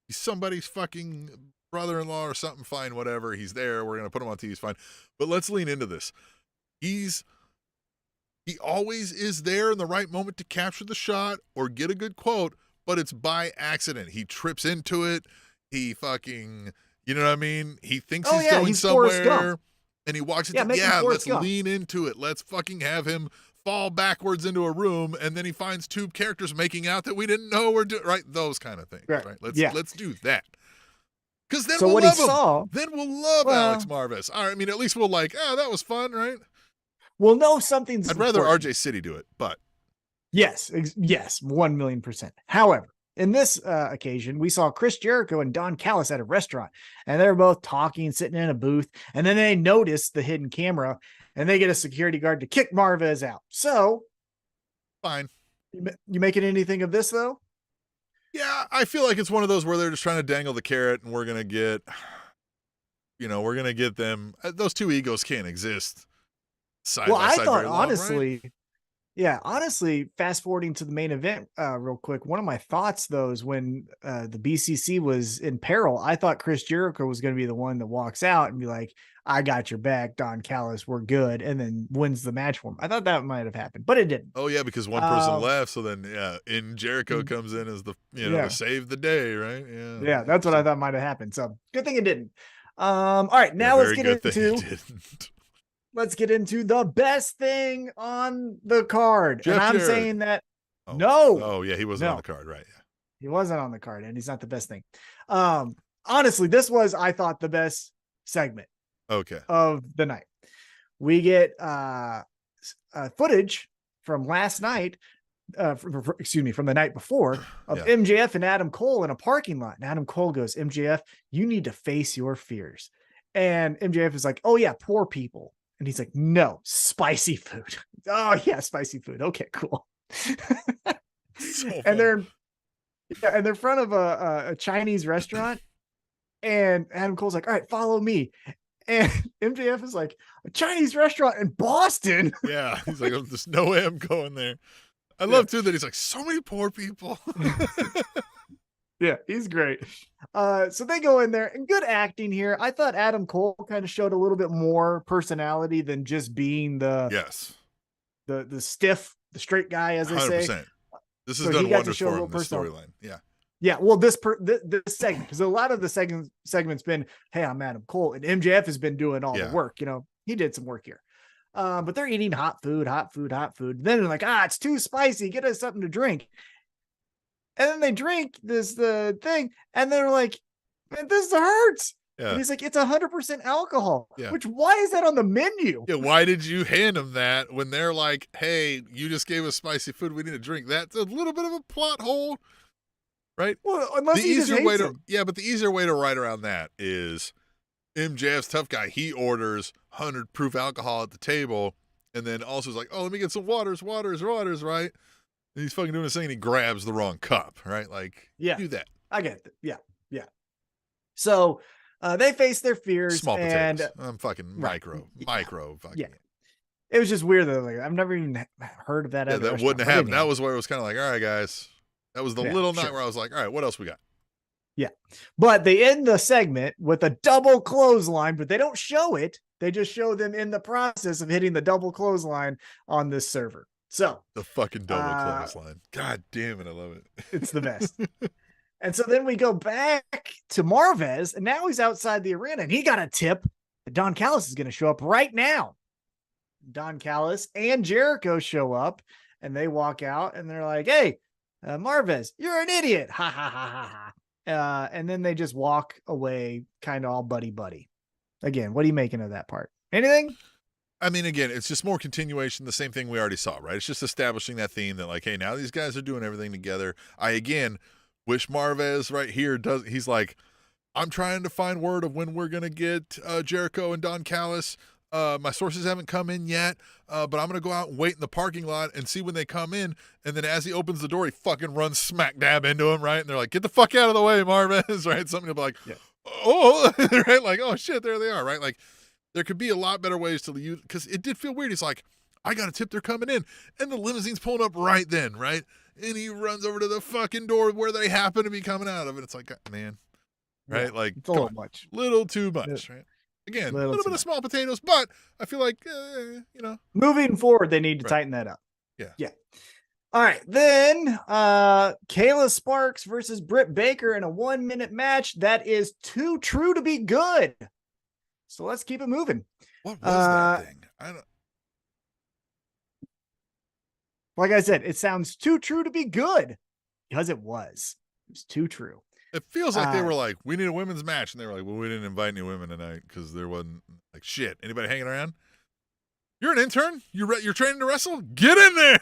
He's somebody's fucking brother-in-law or something. Fine, whatever. He's there. We're gonna put him on TV. He's fine. But let's lean into this. He always is there in the right moment to capture the shot or get a good quote, but it's by accident. He trips into it. He fucking, you know what I mean? He thinks he's going somewhere and he walks into, let's lean into it. Let's fucking have him fall backwards into a room and then he finds two characters making out that we didn't know were doing, right? Those kind of things, right? Let's do that. Because then we'll love him. Then we'll love Alex Marvez. All right, I mean, at least we'll like, that was fun, right? We'll know something's I'd rather RJ City do it, but. Yes, 1,000,000%. However, in this occasion, we saw Chris Jericho and Don Callis at a restaurant, and they're both talking, sitting in a booth, and then they notice the hidden camera, and they get a security guard to kick Marvez out. So, fine. You making anything of this, though? Yeah, I feel like it's one of those where they're just trying to dangle the carrot, and we're going to get, we're going to get them. Those two egos can't exist side by side. I thought, honestly, right? Yeah, honestly, fast forwarding to the main event real quick, one of my thoughts, though, is when the BCC was in peril, I thought Chris Jericho was going to be the one that walks out and be like, I got your back, Don Callis, we're good, and then wins the match for him. I thought that might have happened, but it didn't. Oh, yeah, because one person left, so then, Jericho comes in as the, to save the day, right? Yeah, that's what I thought might have happened, so good thing it didn't. All right, now let's get into... Let's get into the best thing on the card. Jeff and I'm Jarrett. Saying that no. Oh, yeah, he wasn't on the card, right? Yeah. He wasn't on the card, and he's not the best thing. Honestly, this was, I thought, the best segment of the night. We get footage from last night, from the night before, of MJF and Adam Cole in a parking lot. And Adam Cole goes, MJF, you need to face your fears. And MJF is like, oh, yeah, poor people. And he's like, no, spicy food. Oh, yeah, spicy food. Okay, cool. And they're in front of a Chinese restaurant. And Adam Cole's like, all right, follow me. And MJF is like, a Chinese restaurant in Boston. Yeah, he's like, there's no way I'm going there. I love, too, that he's like, so many poor people. Yeah, he's great. So they go in there, and good acting here. I thought Adam Cole kind of showed a little bit more personality than just being the stiff, the straight guy, as they 100%. Say. This has done wonders for him, this storyline. Yeah. Yeah, well, this segment, because a lot of the segment's been, hey, I'm Adam Cole, and MJF has been doing all the work. He did some work here. But they're eating hot food. Then they're like, it's too spicy. Get us something to drink. And then they drink the thing, and they're like, man, this hurts. Yeah. And he's like, it's 100% alcohol. Yeah. Which, why is that on the menu? Yeah, why did you hand them that when they're like, hey, you just gave us spicy food, we need a drink? That's a little bit of a plot hole, right? Well, unless he just hates him. Yeah, but the easier way to write around that is MJF's tough guy. He orders 100 proof alcohol at the table, and then also is like, oh, let me get some waters, right? And he's fucking doing his thing, and he grabs the wrong cup, right? Like, do that. I get it. Yeah. So they face their fears. Small potatoes. I'm fucking micro. Fucking. Yeah. It was just weird, though. Like, I've never even heard of that. Yeah, that wouldn't have happened. That was where it was kind of like, all right, guys. That was the little night where I was like, all right, what else we got? Yeah. But they end the segment with a double clothesline, but they don't show it. They just show them in the process of hitting the double clothesline on this server. So the fucking double clothesline. God damn it. I love it. It's the best. And so then we go back to Marvez, and now he's outside the arena, and he got a tip that Don Callis is going to show up right now. Don Callis and Jericho show up, and they walk out, and they're like, hey, Marvez, you're an idiot. Ha, ha, ha, ha, ha. And then they just walk away kind of all buddy. Again, what are you making of that part? Anything? I mean, again, it's just more continuation, the same thing we already saw, right? It's just establishing that theme that, like, hey, now these guys are doing everything together. I, again, wish Marvez right here he's like, I'm trying to find word of when we're going to get Jericho and Don Callis. My sources haven't come in yet, but I'm going to go out and wait in the parking lot and see when they come in. And then as he opens the door, he fucking runs smack dab into him, right? And they're like, get the fuck out of the way, Marvez, right? Something to be like, oh, right? Like, oh, shit, there they are, right? Like, there could be a lot better ways to use, because it did feel weird. He's like, I got a tip they're coming in. And the limousine's pulling up right then, right? And he runs over to the fucking door where they happen to be coming out of it. It's like, man, right? Yeah, like, it's a little much. Little too much, right? Again, a little bit of small potatoes, but I feel like, moving forward, they need to tighten that up. Yeah. All right. Then Kayla Sparks versus Britt Baker in a 1-minute match. That is too true to be good. So let's keep it moving. What was that thing? Like I said, it sounds too true to be good because it was. It was too true. It feels like they were like, we need a women's match. And they were like, well, we didn't invite any women tonight because there wasn't, like, shit. Anybody hanging around? You're an intern? You're training to wrestle? Get in there.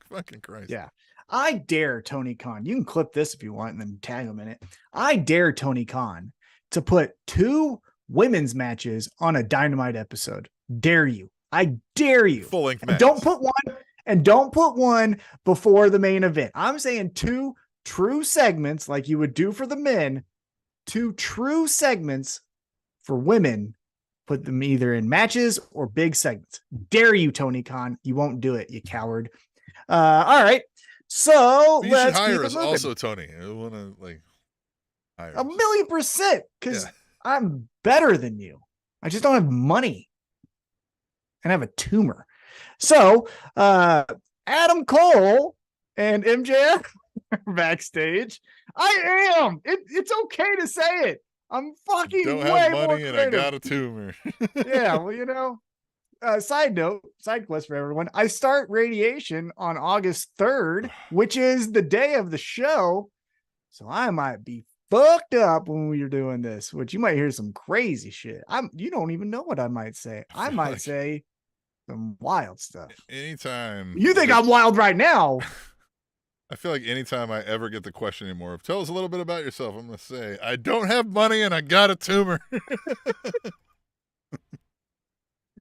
Fucking Christ. Yeah. I dare Tony Khan. You can clip this if you want and then tag him in it. I dare Tony Khan to put 2 women's matches on a Dynamite episode. Dare you. I dare you. Full length match. Don't put one before the main event. I'm saying 2 true segments like you would do for the men, 2 true segments for women, put them either in matches or big segments. Dare you, Tony Khan. You won't do it, you coward. All right. So you let's should hire keep us it moving. also, Tony. I want to hire us. 1,000,000%, because I'm better than you. I just don't have money and I have a tumor. So Adam Cole and MJF backstage. I am. It's okay to say it. I'm fucking don't way have more money and I creative. got a tumor. Yeah, well, side quest for everyone. I start Radiation on August 3rd, which is the day of the show. So I might be fucked up when we're doing this, which you might hear some crazy shit. You don't even know what I might say. I might say some wild stuff. Anytime. You think I'm wild right now. I feel like anytime I ever get the question anymore, tell us a little bit about yourself, I'm going to say, I don't have money and I got a tumor.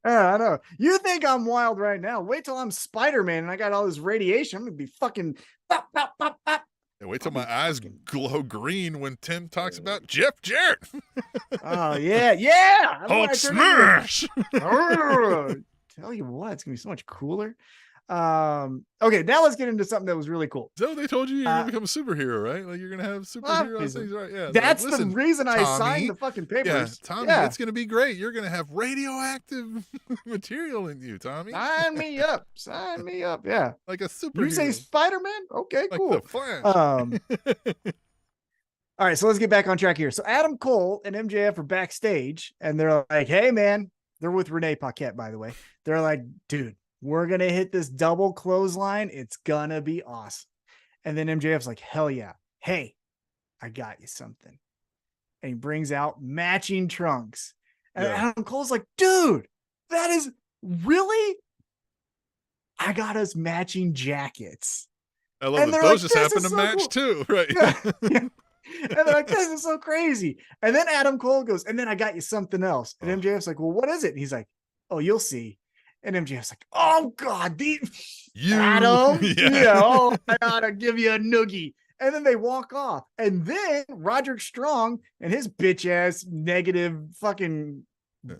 I know. You think I'm wild right now. Wait till I'm Spider-Man and I got all this radiation. I'm going to be fucking pop, pop, pop, pop. Yeah, wait till my eyes glow green when Tim talks about Jeff Jarrett. Oh, yeah. Yeah. Hulk smash. Tell you what, it's going to be so much cooler. Okay, now let's get into something that was really cool. So they told you you're gonna become a superhero, right? Like you're gonna have superhero things, right? Yeah. That's like, the reason I Tommy, signed the fucking papers. Yeah, Tommy, it's gonna be great. You're gonna have radioactive material in you, Tommy. Sign me up. Sign me up. Yeah. Like a superhero. You say Spider-Man? Okay, like cool. The Flash. All right, so let's get back on track here. So Adam Cole and MJF are backstage, and they're like, hey, man, they're with Renee Paquette, by the way. They're like, dude, we're going to hit this double clothesline. It's going to be awesome. And then MJF's like, hell yeah. Hey, I got you something. And he brings out matching trunks. And Adam Cole's like, dude, that is really, I got us matching jackets. I love that those just happen to match too. Right. Yeah. And they're like, this is so crazy. And then Adam Cole goes, and then I got you something else. And MJF's like, well, what is it? And he's like, oh, you'll see. And MJF's like, oh God, Adam, I gotta give you a noogie. And then they walk off. And then Roderick Strong and his bitch ass negative fucking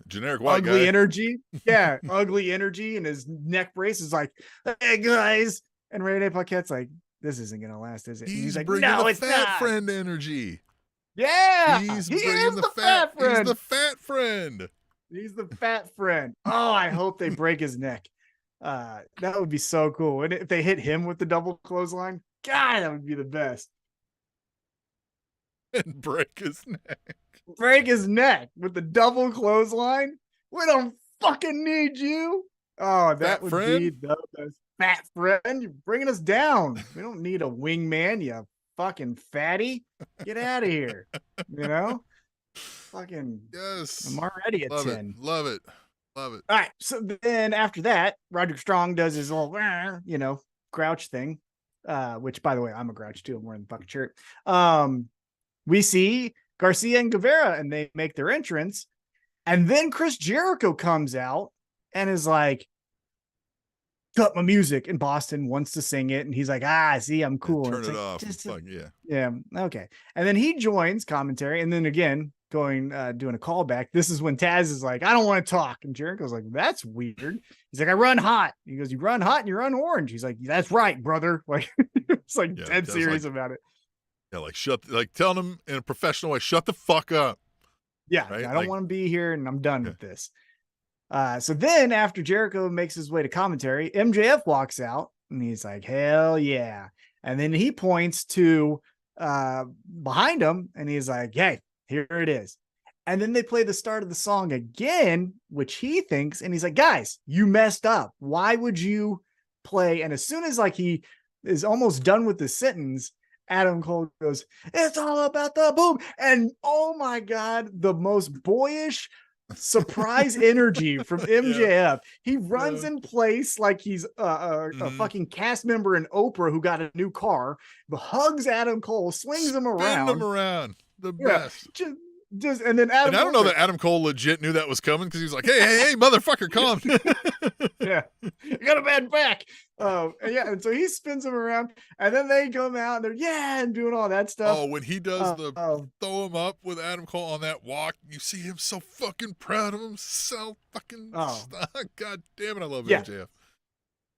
generic white ugly guy. Energy. Yeah, ugly energy. And his neck brace is like, hey guys. And Renee Paquette's like, this isn't gonna last, is it? And He's like, bringing no, the it's fat not. friend energy. Yeah, he is the fat friend. He's the fat friend. He's the fat friend. Oh, I hope they break his neck. That would be so cool. And if they hit him with the double clothesline, God, that would be the best. And break his neck. Break his neck with the double clothesline. We don't fucking need you. Oh, that would be the best. Fat friend, you're bringing us down. We don't need a wingman, you fucking fatty. Get out of here. You know? Fucking, Yes. I'm already at Love 10. it. Love it. Love it. All right. So then after that, Roderick Strong does his little, grouch thing, which, by the way, I'm a grouch too. I'm wearing the bucket shirt. We see Garcia and Guevara, and they make their entrance. And then Chris Jericho comes out and is like, cut my music. And Boston wants to sing it. And he's like, see, I'm cool. Turn it like, off. Fuck, yeah. Yeah. Okay. And then he joins commentary. And then again, doing a callback. This is when Taz is like, I don't want to talk. And Jericho's like, that's weird. He's like, I run hot. He goes, you run hot and you run orange. He's like, that's right, brother. Like, it's like dead serious about it. Yeah, like telling him in a professional way, shut the fuck up. Yeah, right? I don't want to be here and I'm done with this. So then after Jericho makes his way to commentary, MJF walks out and he's like, hell yeah. And then he points to behind him and he's like, hey, here it is. And then they play the start of the song again, which he thinks, and he's like, guys, you messed up. Why would you play? And as soon as like he is almost done with the sentence, Adam Cole goes, it's all about the boom. And oh my God, the most boyish surprise energy from MJF. Yeah. He runs in place like he's a fucking cast member in Oprah who got a new car, hugs Adam Cole, swings him around. Spin him around. The best. Just and then Adam. And I don't know that Adam Cole legit knew that was coming because he was like, hey, motherfucker, calm. Yeah, you got a bad back. And so he spins him around, and then they come out and they're and doing all that stuff. Oh, when he does throw him up with Adam Cole on that walk, you see him so fucking proud of himself. Fucking God damn it, I love MJF.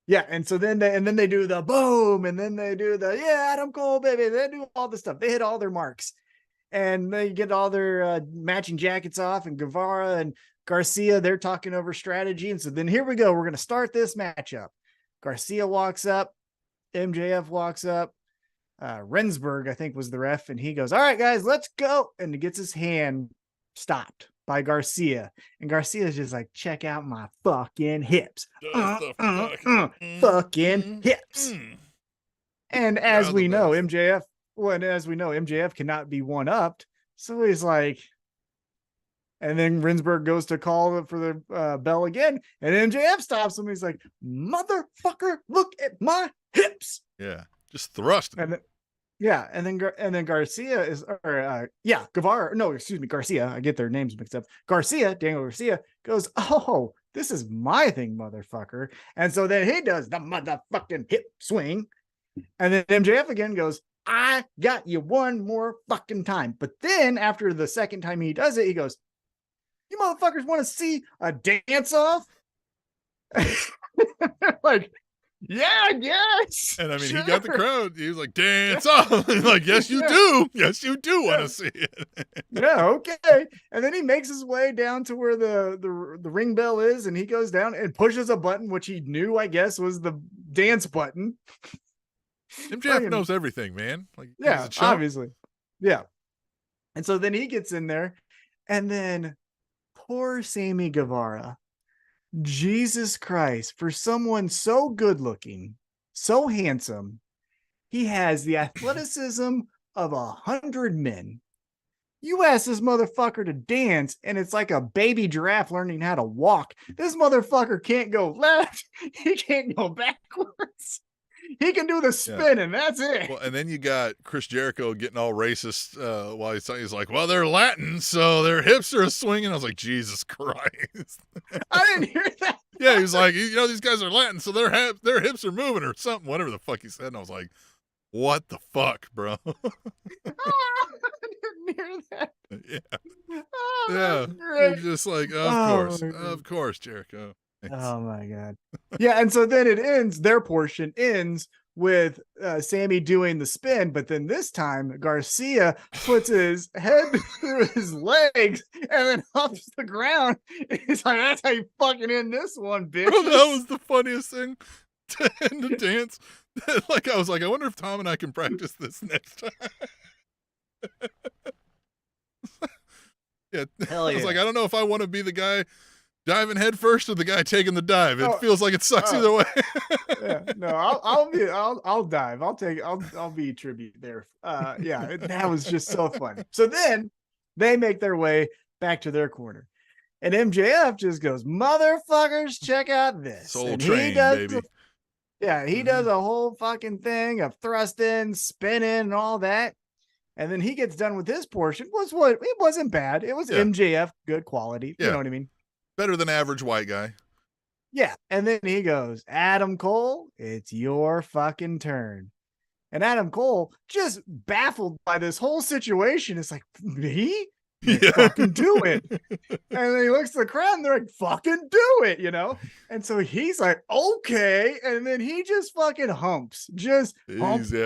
Yeah, and so then they do the boom, and then they do the Adam Cole, baby. They do all the stuff. They hit all their marks. And they get all their matching jackets off, and Guevara and Garcia, they're talking over strategy. And so then here we go. We're going to start this matchup. Garcia walks up. MJF walks up. Rensburg, I think, was the ref. And he goes, all right, guys, let's go. And he gets his hand stopped by Garcia. And Garcia's just like, check out my fucking hips. Fucking hips. And as we know, MJF cannot be one-upped. So he's like, and then Rensburg goes to call for the bell again, and MJF stops him. He's like, motherfucker, look at my hips. Yeah, just thrusting. And then Garcia is, Guevara. No, excuse me, Garcia. I get their names mixed up. Daniel Garcia goes, oh, this is my thing, motherfucker. And so then he does the motherfucking hip swing. And then MJF again goes, I got you one more fucking time. But then after the second time he does it, he goes, you motherfuckers want to see a dance off? Like, yeah, yes. And I mean, He got the crowd. He was like, dance off. Like, yes, you do. Yes, you do want to see it. Yeah, okay. And then he makes his way down to where the ring bell is, and he goes down and pushes a button, which he knew, I guess, was the dance button. MJF knows everything, man. Like, obviously. Yeah. And so then he gets in there, and then poor Sammy Guevara. Jesus Christ, for someone so good looking, so handsome, he has the athleticism of 100 men. You ask this motherfucker to dance, and it's like a baby giraffe learning how to walk. This motherfucker can't go left. He can't go backwards. He can do the spin, and that's it. Well, and then you got Chris Jericho getting all racist while he's like, well, they're Latin, so their hips are swinging. I was like, Jesus Christ. I didn't hear that. Yeah, he's like, these guys are Latin, so their hips are moving or something, whatever the fuck he said. And I was like, what the fuck, bro? I didn't hear that. Yeah. You're just like, of course, Jericho. Thanks. Oh my God. Yeah, and so then their portion ends with Sammy doing the spin, but then this time Garcia puts his head through his legs and then humps the ground. He's like, that's how you fucking end this one, bitch. Bro, that was the funniest thing to end a dance. Like, I was like, I wonder if Tom and I can practice this next time. Yeah. Hell yeah. I was like, I don't know if I want to be the guy diving head first or the guy taking the dive. It feels like it sucks either way. Yeah, no, I'll dive. I'll be tribute there. That was just so funny. So then They make their way back to their corner. And MJF just goes, motherfuckers, check out this. Soul and Train, he does baby. he does a whole fucking thing of thrusting, spinning, and all that. And then he gets done with his portion. It wasn't bad. It was MJF, good quality. You know what I mean? Better than average white guy. Yeah. And then he goes, Adam Cole, it's your fucking turn. And Adam Cole, just baffled by this whole situation, is like, me? Fucking do it. And then he looks at the crowd and they're like, fucking do it, you know? And so he's like, okay. And then he just fucking humps. Just hump.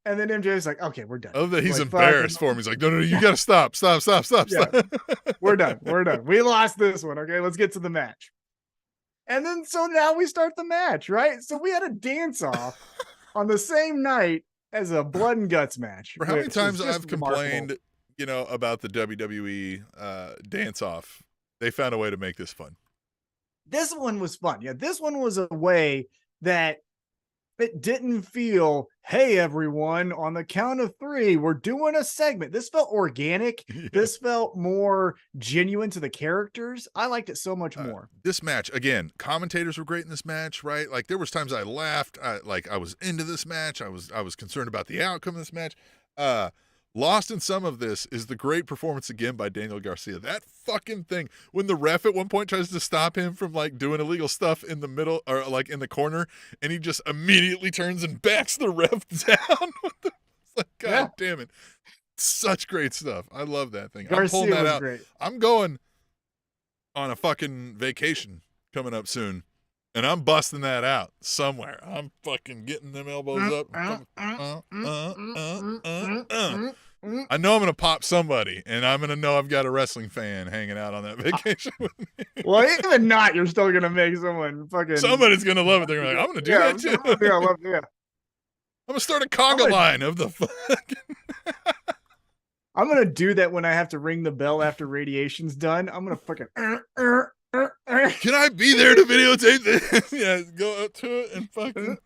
And then MJ's like, okay, we're done. I love that he's like, embarrassed for him. He's like, no, you got to stop. Yeah. We're done. We lost this one. Okay, let's get to the match. And then so now we start the match, right? So we had a dance off on the same night as a blood and guts match. For how many times I've complained, about the WWE dance off, they found a way to make this fun. This one was fun. Yeah, this one was a way that it didn't feel, hey, everyone, on the count of 3, we're doing a segment. This felt organic. Yeah. This felt more genuine to the characters. I liked it so much more. This match, again, commentators were great in this match, right? Like, there was times I laughed. I was into this match. I was concerned about the outcome of this match. Lost in some of this is the great performance again by Daniel Garcia. That fucking thing, when the ref at one point tries to stop him from like doing illegal stuff in the middle or like in the corner, and he just immediately turns and backs the ref down. It's like, God damn it. Such great stuff. I love that thing. Garcia I'm pulling that out. Great. I'm going on a fucking vacation coming up soon, and I'm busting that out somewhere. I'm fucking getting them elbows up. I know I'm going to pop somebody, and I'm going to know I've got a wrestling fan hanging out on that vacation with me. Well, even not, you're still going to make someone fucking... Somebody's going to love it. They're like, I'm going to do that too. I'm going to start a conga line of the fucking... I'm going to do that when I have to ring the bell after radiation's done. I'm going to fucking... Can I be there to videotape this? Yeah, go up to it and fucking...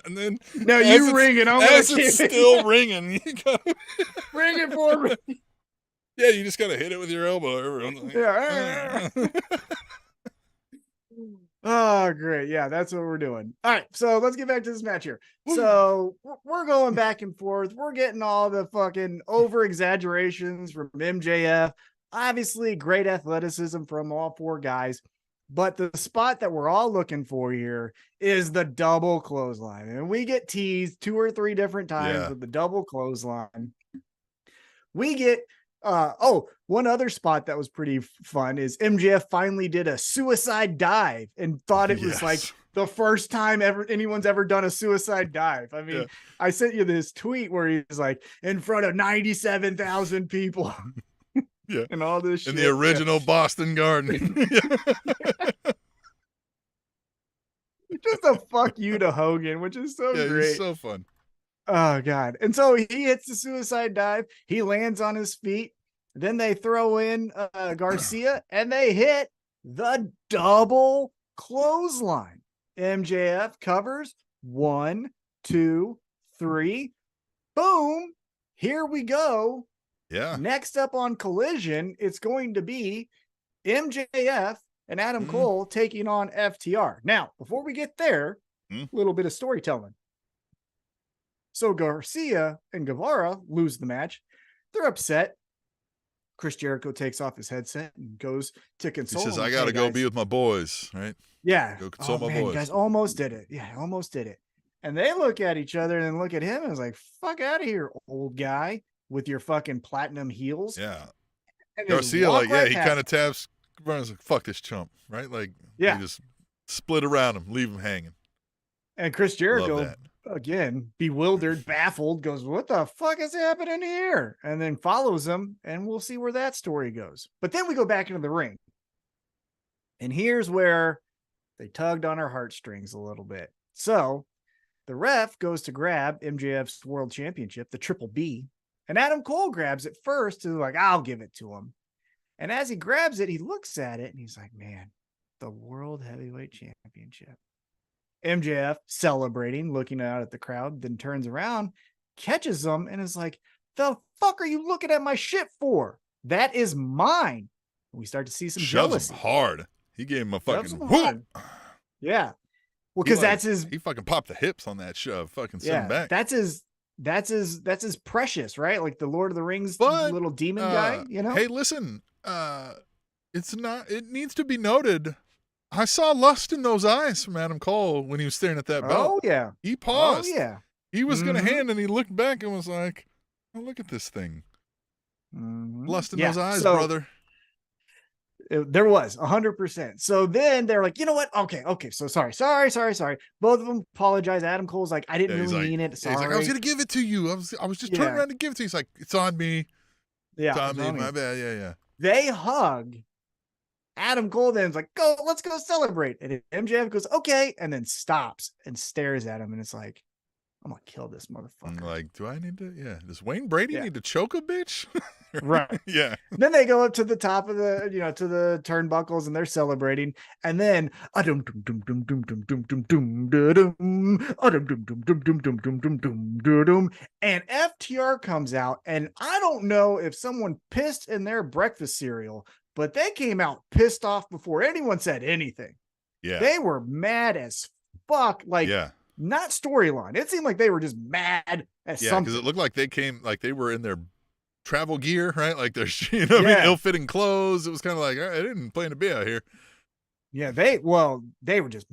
and then... No, you ring it. As it's still ringing, you gotta... Ring it for me. Yeah, you just got to hit it with your elbow. Yeah. Oh, great. Yeah, that's what we're doing. All right, so let's get back to this match here. So we're going back and forth. We're getting all the fucking over-exaggerations from MJF. Obviously, great athleticism from all 4 guys. But the spot that we're all looking for here is the double clothesline. And we get teased 2 or 3 different times with the double clothesline. We get... one other spot that was pretty fun is MJF finally did a suicide dive and thought it was like the first time anyone's ever done a suicide dive. I mean, I sent you this tweet where he's like in front of 97,000 people. Yeah. And all this shit. In the original Boston Garden. Just a fuck you to Hogan, which is so great. It's so fun. Oh, God. And so he hits the suicide dive. He lands on his feet. Then they throw in Garcia and they hit the double clothesline. MJF covers 1, 2, 3. Boom. Here we go. Yeah. Next up on Collision, it's going to be MJF and Adam Cole taking on FTR. Now, before we get there, a little bit of storytelling. So Garcia and Guevara lose the match. They're upset. Chris Jericho takes off his headset and goes to console. He says, I got to go be with my boys, right? Yeah. Go console my boys. You guys almost did it. Yeah, almost did it. And they look at each other and look at him and is like, fuck out of here, old guy, with your fucking platinum heels. Yeah. Garcia, like, he kind of taps, runs like, fuck this chump, right? Like, he just split around him, leave him hanging. And Chris Jericho, again, bewildered, baffled, goes, what the fuck is happening here? And then follows him, and we'll see where that story goes. But then we go back into the ring. And here's where they tugged on our heartstrings a little bit. So the ref goes to grab MJF's World Championship, the Triple B, and Adam Cole grabs it first and like, I'll give it to him. And as he grabs it, he looks at it and he's like, man, the World Heavyweight Championship. MJF celebrating, looking out at the crowd, then turns around, catches them, and is like, "The fuck are you looking at my shit for? That is mine." We start to see some Shoves jealousy. him hard. He gave him a Shoves fucking him whoop. hard. Yeah. Well, because that's his. He fucking popped the hips on that shove. Fucking sent him Yeah, back. that's his precious, right? Like the Lord of the Rings But, little demon guy, you know? Hey, listen, it needs to be noted. I saw lust in those eyes from Adam Cole when he was staring at that belt. Oh yeah. He paused. Oh yeah. He was gonna hand and he looked back and was like, "Oh, look at this thing." Lust in those eyes, brother. There was 100%. So then they're like, you know what? Okay. So sorry. Both of them apologize. Adam Cole's like, I didn't really mean it. Sorry. He's like, I was gonna give it to you. I was just turning around to give it to you. He's like, it's on me. Yeah. It's on me. My bad. Yeah. They hug. Adam Cole then's like, let's go celebrate. And MJF goes, okay, and then stops and stares at him. And it's like, I'm gonna kill this motherfucker. I'm like, do I need to? Yeah. Does Wayne Brady need to choke a bitch? Right. Yeah. Then they go up to the top of the, to the turnbuckles and they're celebrating. And then and FTR comes out. And I don't know if someone pissed in their breakfast cereal, but they came out pissed off before anyone said anything. Yeah. They were mad as fuck. Like, not storyline. It seemed like they were just mad at something. Because it looked like they were in their travel gear, right? Like their ill-fitting clothes. It was kind of like, I didn't plan to be out here. Yeah, they were just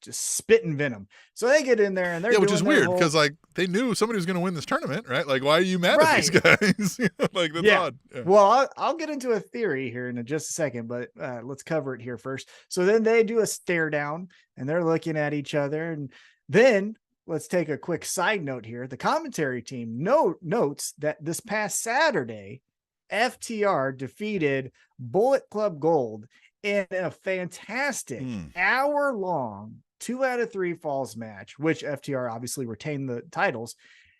spitting venom. So they get in there and they're which is weird because like they knew somebody was going to win this tournament, right? Like, why are you mad at these guys? Like that's odd. Yeah. Well, I'll get into a theory here in just a second, but let's cover it here first. So then they do a stare down and they're looking at each other, and then let's take a quick side note here. The commentary team notes that this past Saturday, FTR defeated Bullet Club Gold in a fantastic hour-long 2 out of 3 falls match, which FTR obviously retained the titles.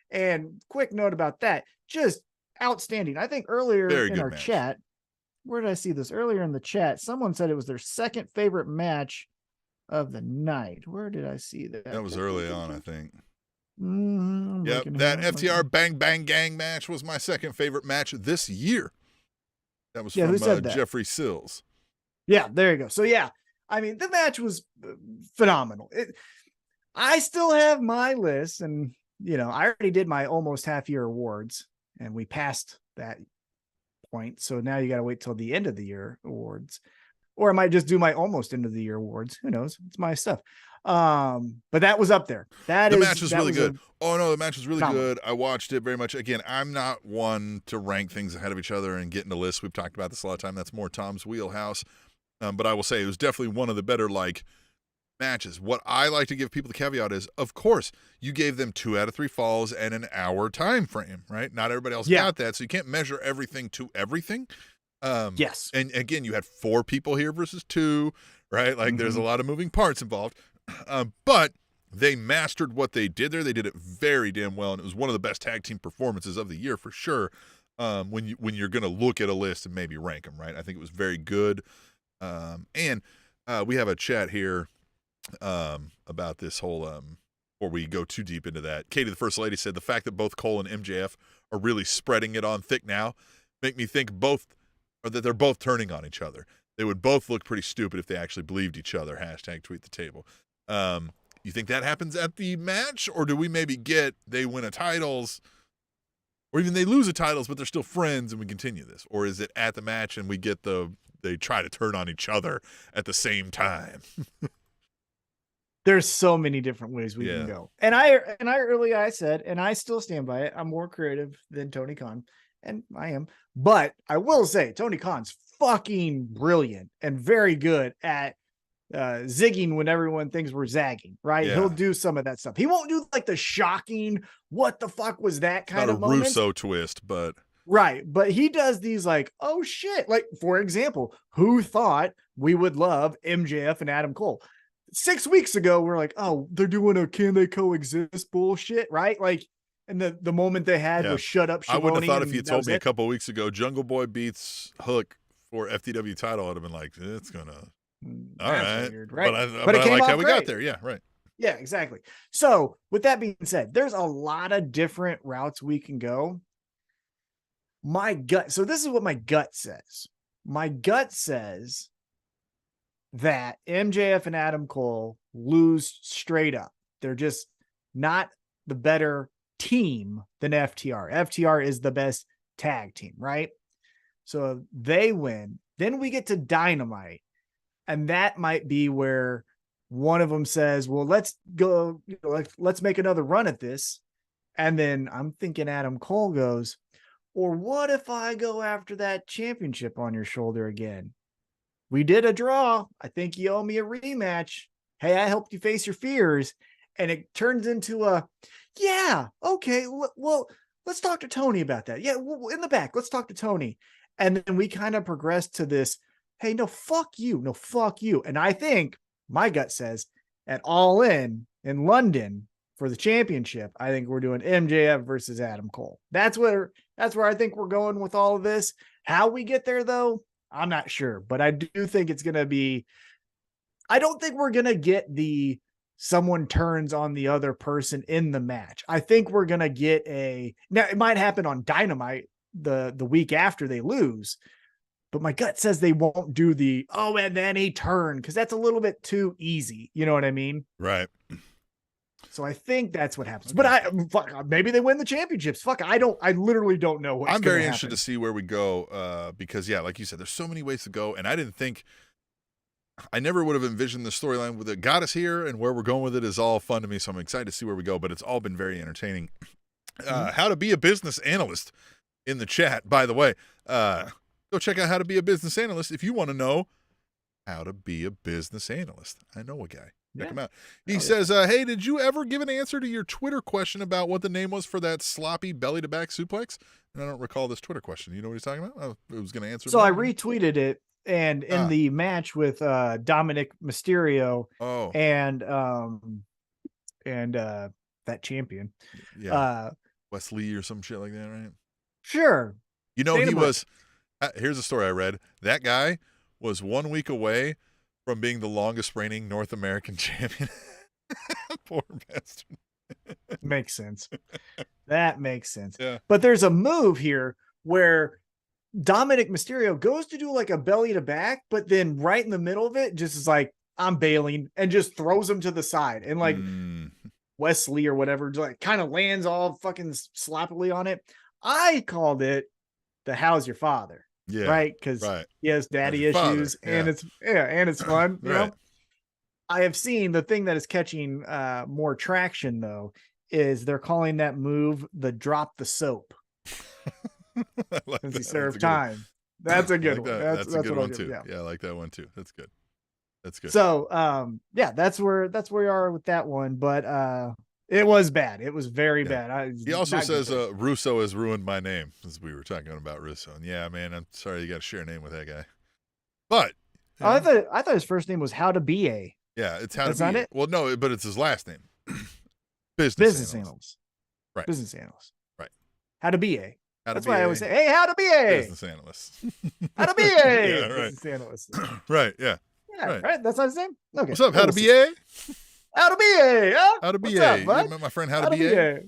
And quick note about that, just outstanding. I think earlier in our chat, where did I see this? Earlier in the chat, someone said it was their second favorite match of the night. Where did I see that? That was early on, I think. That FTR Bang Bang Gang match was my second favorite match this year. That was from Jeffrey Sills. Yeah, there you go. So I mean, the match was phenomenal. I still have my list, and I already did my almost half-year awards, and we passed that point. So now you got to wait till the end of the year awards, or I might just do my almost end of the year awards. Who knows? It's my stuff. But that was up there. The match was really good. The match was really good. I watched it very much. Again, I'm not one to rank things ahead of each other and get into lists. We've talked about this a lot of time. That's more Tom's wheelhouse. But I will say it was definitely one of the better matches. What I like to give people the caveat is, of course, you gave them 2 out of 3 falls and an hour time frame, right? Not everybody else got that, so you can't measure everything to everything. Yes. And again, you had 4 people here versus 2, right? Like there's a lot of moving parts involved. But they mastered what they did there. They did it very damn well, and it was one of the best tag team performances of the year for sure. When you're going to look at a list and maybe rank them, right? I think it was very good. And we have a chat here about this whole before we go too deep into that. Katie, the First Lady, said the fact that both Cole and MJF are really spreading it on thick now make me think that they're both turning on each other. They would both look pretty stupid if they actually believed each other. # tweet the table. You think that happens at the match, or do we maybe get they win a titles, or even they lose a titles but they're still friends and we continue this? Or is it at the match and we get they try to turn on each other at the same time? There's so many different ways we can go. And I said, and I still stand by it, I'm more creative than Tony Khan, and I am. But I will say Tony Khan's fucking brilliant and very good at zigging when everyone thinks we're zagging, right? He'll do some of that stuff. He won't do like the shocking, what the fuck was that kind of moment. Russo twist, but right. But he does these like, oh shit. Like, for example, who thought we would love MJF and Adam Cole? 6 weeks ago, we're like, oh, they're doing a can they coexist bullshit, right? Like, and the moment they had was shut up, Shivani. I wouldn't have thought if you told me a couple of weeks ago, Jungle Boy beats Hook for FTW title, I'd have been like, it's gonna all right. Weird, right? But I like how we great. got there. Yeah, right. Yeah, exactly. So with that being said, there's a lot of different routes we can go. So this is what my gut says. My gut says that MJF and Adam Cole lose straight up. They're just not the better team than FTR. FTR is the best tag team, right? So they win. Then we get to Dynamite. And that might be where one of them says, well, let's go, let's make another run at this. And then I'm thinking Adam Cole goes, or what if I go after that championship on your shoulder again? We did a draw. I think you owe me a rematch. Hey, I helped you face your fears. And it turns into yeah, okay, well, let's talk to Tony about that. Yeah, in the back, let's talk to Tony. And then we kind of progress to this, hey, no, fuck you. No, fuck you. And I think my gut says at All In London for the championship, I think we're doing MJF versus Adam Cole. That's where I think we're going with all of this. How we get there, though, I'm not sure. But I do think it's going to be, I don't think we're going to get someone turns on the other person in the match. I think we're going to get now it might happen on Dynamite the week after they lose, but my gut says they won't do and then he turned, because that's a little bit too easy. You know what I mean? Right. So I think that's what happens. But maybe they win the championships. I literally don't know what's I'm very happen. interested to see where we go, because yeah, like you said, there's so many ways to go, and I never would have envisioned the storyline with it got us here, and where we're going with it is all fun to me. So I'm excited to see where we go, but it's all been very entertaining. How to be a business analyst in the chat, by the way. Go check out How to Be a Business Analyst if you want to know how to be a business analyst. I know a guy. Check him out. He says, hey, did you ever give an answer to your Twitter question about what the name was for that sloppy belly-to-back suplex? And I don't recall this Twitter question. You know what he's talking about? I was going to answer. So I retweeted it, and in the match with Dominic Mysterio and that champion. Yeah. Wesley or some shit like that, right? Sure. You know, he was... here's a story I read. That guy was 1 week away from being the longest reigning North American champion. Poor bastard. Makes sense. That makes sense. Yeah. But there's a move here where Dominic Mysterio goes to do like a belly to back, but then right in the middle of it, just is like, I'm bailing, and just throws him to the side. And like Wesley or whatever, like kind of lands all fucking sloppily on it. I called it the How's Your Father? Yeah, right, because he has daddy issues, and it's fun. You know, I have seen the thing that is catching more traction though is they're calling that move the drop the soap. Since he served time. That's a good one. That's a good one too. Yeah, I like that one too. That's good. That's good. So that's where we are with that one. But it was bad. It was very bad. He also says Russo has ruined my name, as we were talking about Russo. And yeah, man, I'm sorry you got to share a name with that guy. But I thought his first name was How to Be A. Yeah, it's How to Be. Not it? Well, no, but it's his last name. Business analyst. Right. Business analyst. Right. How to Be A. That's why I always say, hey, How to Be A. Business analyst. How to Be A. Yeah, right. Business analyst. Right. Yeah. Yeah. Right. That's not his name. Okay. What's up? How to Be A? How to Be A. Huh? How to Be A. You met my friend How to Be A?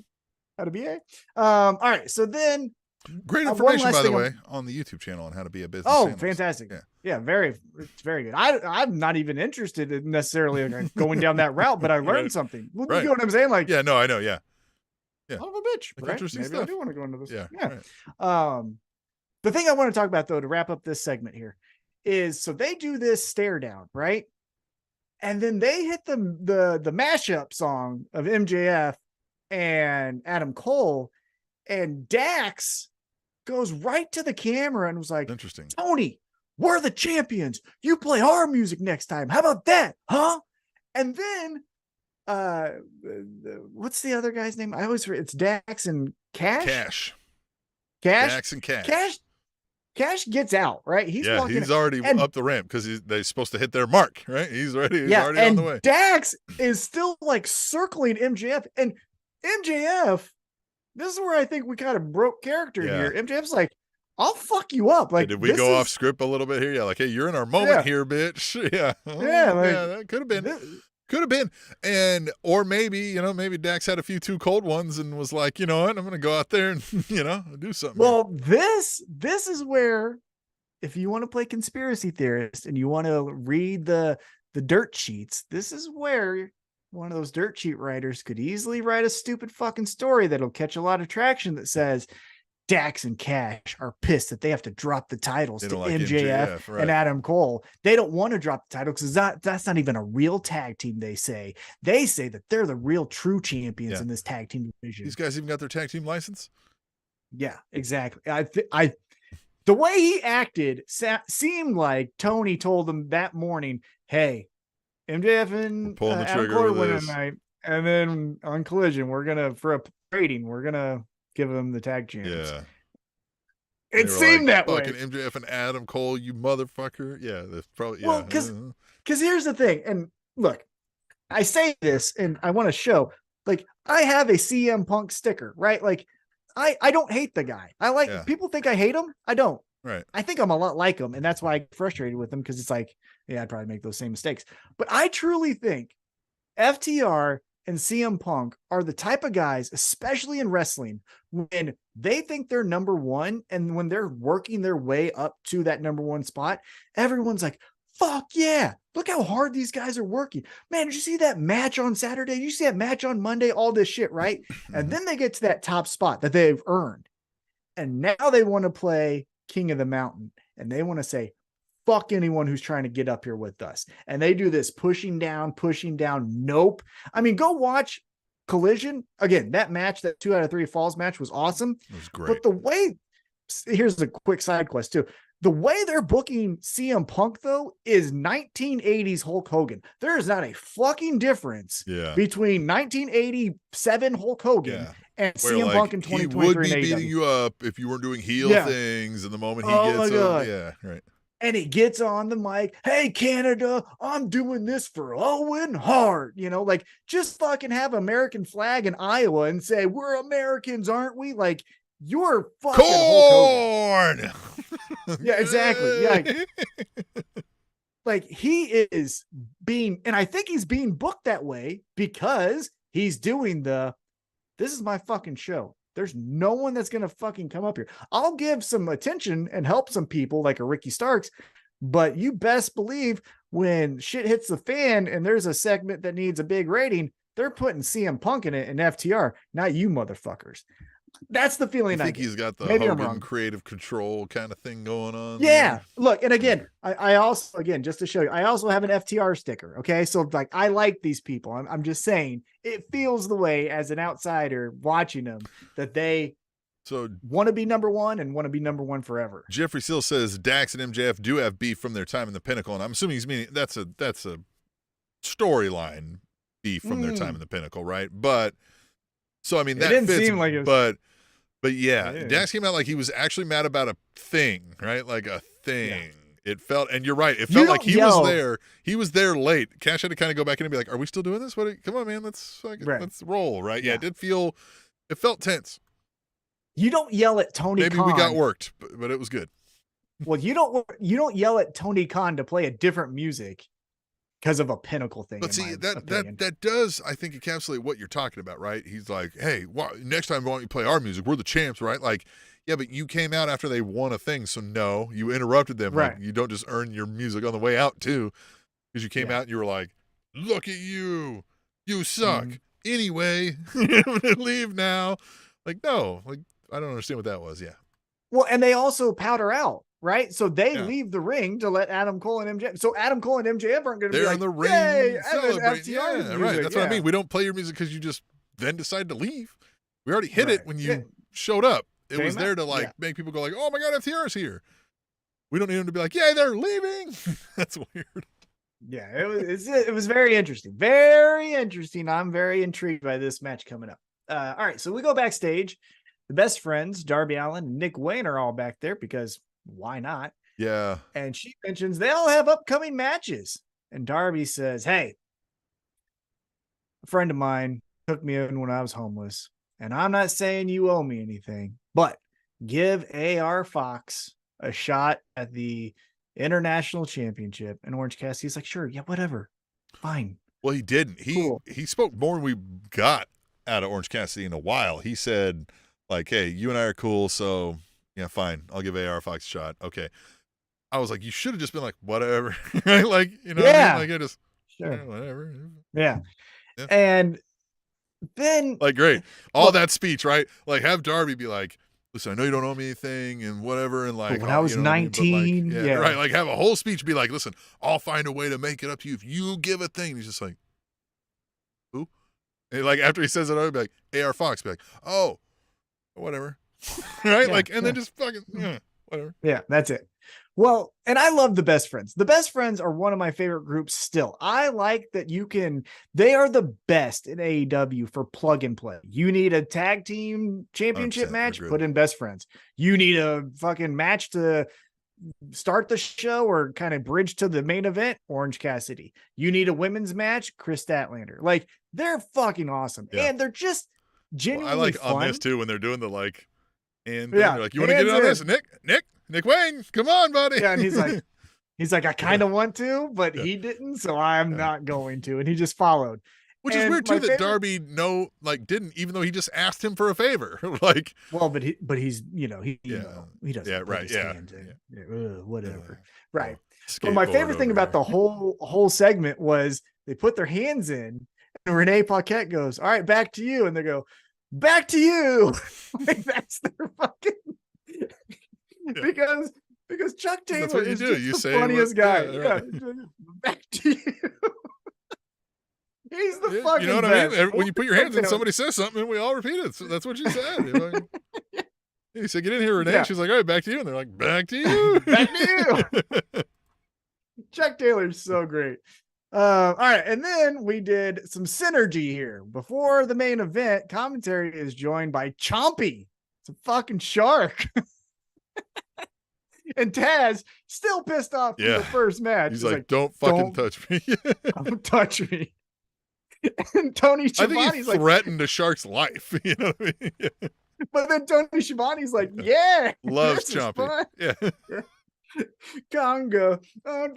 How to Be A. All right. So then. Great information, by the way, on the YouTube channel on how to be a business analyst. Fantastic. Yeah, it's very good. I'm not even interested in necessarily going down that route, but I learned something. You know what I'm saying? Like, yeah, no, I know. Yeah. Son of a bitch. Right? Interesting Maybe stuff. I do want to go into this. Yeah. Right. The thing I want to talk about, though, to wrap up this segment here is, so they do this stare down, right? And then they hit the mashup song of MJF and Adam Cole, and Dax goes right to the camera and was like, interesting. Tony, we're the champions. You play our music next time. How about that? Huh? And then what's the other guy's name? I always forget. It's Dax and Cash. Dax and Cash. Cash gets out, right? He's already up the ramp because they're supposed to hit their mark, right? He's already on the way. Dax is still like circling MJF, and MJF, this is where I think we kind of broke character here. MJF's like, I'll fuck you up. Like, did we go off script a little bit here? Yeah, like, hey, you're in our moment here, bitch. Yeah. Yeah, that could have been. Could have been. Or maybe, maybe Dax had a few too cold ones and was like, you know what, I'm going to go out there and, do something. Well, this is where, if you want to play conspiracy theorist and you want to read the dirt sheets, this is where one of those dirt sheet writers could easily write a stupid fucking story that'll catch a lot of traction that says Dax and Cash are pissed that they have to drop the titles to like MJF right. and Adam Cole. They don't want to drop the title because that's not even a real tag team. They say that they're the real true champions in this tag team division. These guys even got their tag team license. Yeah, exactly. The way he acted seemed like Tony told him that morning, "Hey, MJF and pulling the Adam trigger Cole with win this. tonight, and then on Collision, we're gonna for a rating, we're gonna give them the tag champs." Yeah. It seemed that way. Fucking MJF and Adam Cole, you motherfucker. Yeah, that's probably, Well, because here's the thing, and look, I say this, and I want to show, like, I have a CM Punk sticker, right? Like, I don't hate the guy. I like people think I hate him. I don't. Right. I think I'm a lot like him, and that's why I get frustrated with him because it's like, yeah, I'd probably make those same mistakes. But I truly think FTR and CM Punk are the type of guys, especially in wrestling, when they think they're number one and when they're working their way up to that number one spot, everyone's like, fuck yeah, look how hard these guys are working. Man, did you see that match on Saturday? Did you see that match on Monday? All this shit, right? And then they get to that top spot that they've earned. And now they want to play King of the Mountain. And they want to say, fuck anyone who's trying to get up here with us. And they do this pushing down. Nope. I mean, go watch Collision. Again, that match, that 2 out of 3 falls match was awesome. It was great. But the way, here's a quick side quest too. The way they're booking CM Punk, though, is 1980s Hulk Hogan. There is not a fucking difference between 1987 Hulk Hogan and CM Punk in 2023. He would be beating you up if you weren't doing heel things, and the moment he gets up, right. And he gets on the mic, "Hey, Canada, I'm doing this for Owen Hart." Like, just fucking have American flag in Iowa and say, "We're Americans, aren't we?" Like, you're fucking corn. Yeah, exactly. Yeah. Like, he is being, and I think he's being booked that way because he's doing this is my fucking show. There's no one that's going to fucking come up here. I'll give some attention and help some people like a Ricky Starks, but you best believe when shit hits the fan and there's a segment that needs a big rating, they're putting CM Punk in it and FTR, not you motherfuckers. That's the feeling I think get. He's got the Maybe Hogan creative control kind of thing going on. Yeah. Look, and again, I also, again, just to show you, I also have an FTR sticker. Okay. So like, I like these people. I'm just saying it feels the way as an outsider watching them that they want to be number one and want to be number one forever. Jeffrey Seal says Dax and MJF do have beef from their time in the Pinnacle. And I'm assuming he's meaning that's a storyline beef from their time in the Pinnacle. Right. But so, I mean, that didn't fits, seem like it was, but yeah, Dax came out like he was actually mad about a thing, right? Like a thing. Yeah. It felt, and you're right. It felt like he was there. He was there late. Cash had to kind of go back in and be like, "Are we still doing this? Come on, man. Let's roll." Right? Yeah. It felt tense. You don't yell at Tony Khan. Maybe we got worked, but it was good. Well, you don't yell at Tony Khan to play a different music because of a Pinnacle thing. But see, that does, I think, encapsulate what you're talking about, right? He's like, "Hey, next time why don't you play our music? We're the champs, right?" Like, yeah, but you came out after they won a thing, so no, you interrupted them. Right. Like, you don't just earn your music on the way out too, because you came out and you were like, "Look at you, you suck." Anyway, I'm gonna leave now. Like, no, like I don't understand what that was. Yeah. Well, and they also powder out. Right. So they leave the ring to let Adam Cole and MJF. So Adam Cole and MJF aren't going to be like, in the ring celebrating. Yeah, right. That's what I mean. We don't play your music because you just then decide to leave. We already hit it when you showed up. It was there to make people go like, "Oh my God, FTR's here." We don't need them to be like, "Yeah, they're leaving." That's weird. Yeah, it was very interesting. Very interesting. I'm very intrigued by this match coming up. All right. So we go backstage. The best friends, Darby Allin and Nick Wayne, are all back there because why not? Yeah. And she mentions they all have upcoming matches. And Darby says, "Hey, a friend of mine took me in when I was homeless. And I'm not saying you owe me anything, but give AR Fox a shot at the International Championship." And Orange Cassidy's like, "Sure. Yeah, whatever. Fine. Well, he didn't. He spoke more than we got out of Orange Cassidy in a while. He said, like, hey, you and I are cool, so yeah, fine. I'll give AR Fox a shot. Okay. I was like, you should have just been like, whatever. Right? Like, you know what I mean? Like, I just, sure. Whatever. Yeah. And then, like, great. All that speech, right? Like, have Darby be like, listen, I know you don't owe me anything and whatever. And like, when I was 19, like, right. Like, have a whole speech be like, listen, I'll find a way to make it up to you if you give a thing. And he's just like, who? And like, after he says it, I'll be like, AR Fox, be like, oh, whatever. Right? Like, and then just fucking, whatever. Yeah, that's it. Well, and I love the Best Friends. The Best Friends are one of my favorite groups still. I like that they are the best in AEW for plug and play. You need a tag team championship match, put in Best Friends. You need a fucking match to start the show or kind of bridge to the main event, Orange Cassidy. You need a women's match, Chris Statlander. Like, they're fucking awesome. Yeah. And they're just genuinely I like fun. On this too, when they're doing the like, and they're like, you want to get in on this? Nick Wayne, come on, buddy. Yeah, and he's like, I kind of want to, but he didn't, so I'm not going to. And he just folled. Which is weird too that Darby didn't, even though he just asked him for a favor. Like, well, but he's he doesn't. Yeah, right. Yeah. Whatever. Right. But my favorite thing about the whole segment was they put their hands in, and Renee Paquette goes, "All right, back to you," and they go, "Back to you." Like, that's their fucking. Because Chuck Taylor is just the funniest guy. Right. Back to you. He's the fucking. You know what best. I mean? When you put your hands in, somebody says something, and we all repeat it. So that's what she said. He said, "Get in here, Renee." Yeah. She's like, "All right, back to you," and they're like, "Back to you, back to you." Chuck Taylor's so great. All right, and then we did some synergy here before the main event. Commentary is joined by Chompy. It's a fucking shark. And Taz still pissed off from the first match. He's like, don't fucking touch me. Don't touch me. And Tony Schiavone's like, threatened a shark's life. You know what I mean? But then Tony Schiavone's like, yeah. Loves Chompy. Yeah. Congo. Oh,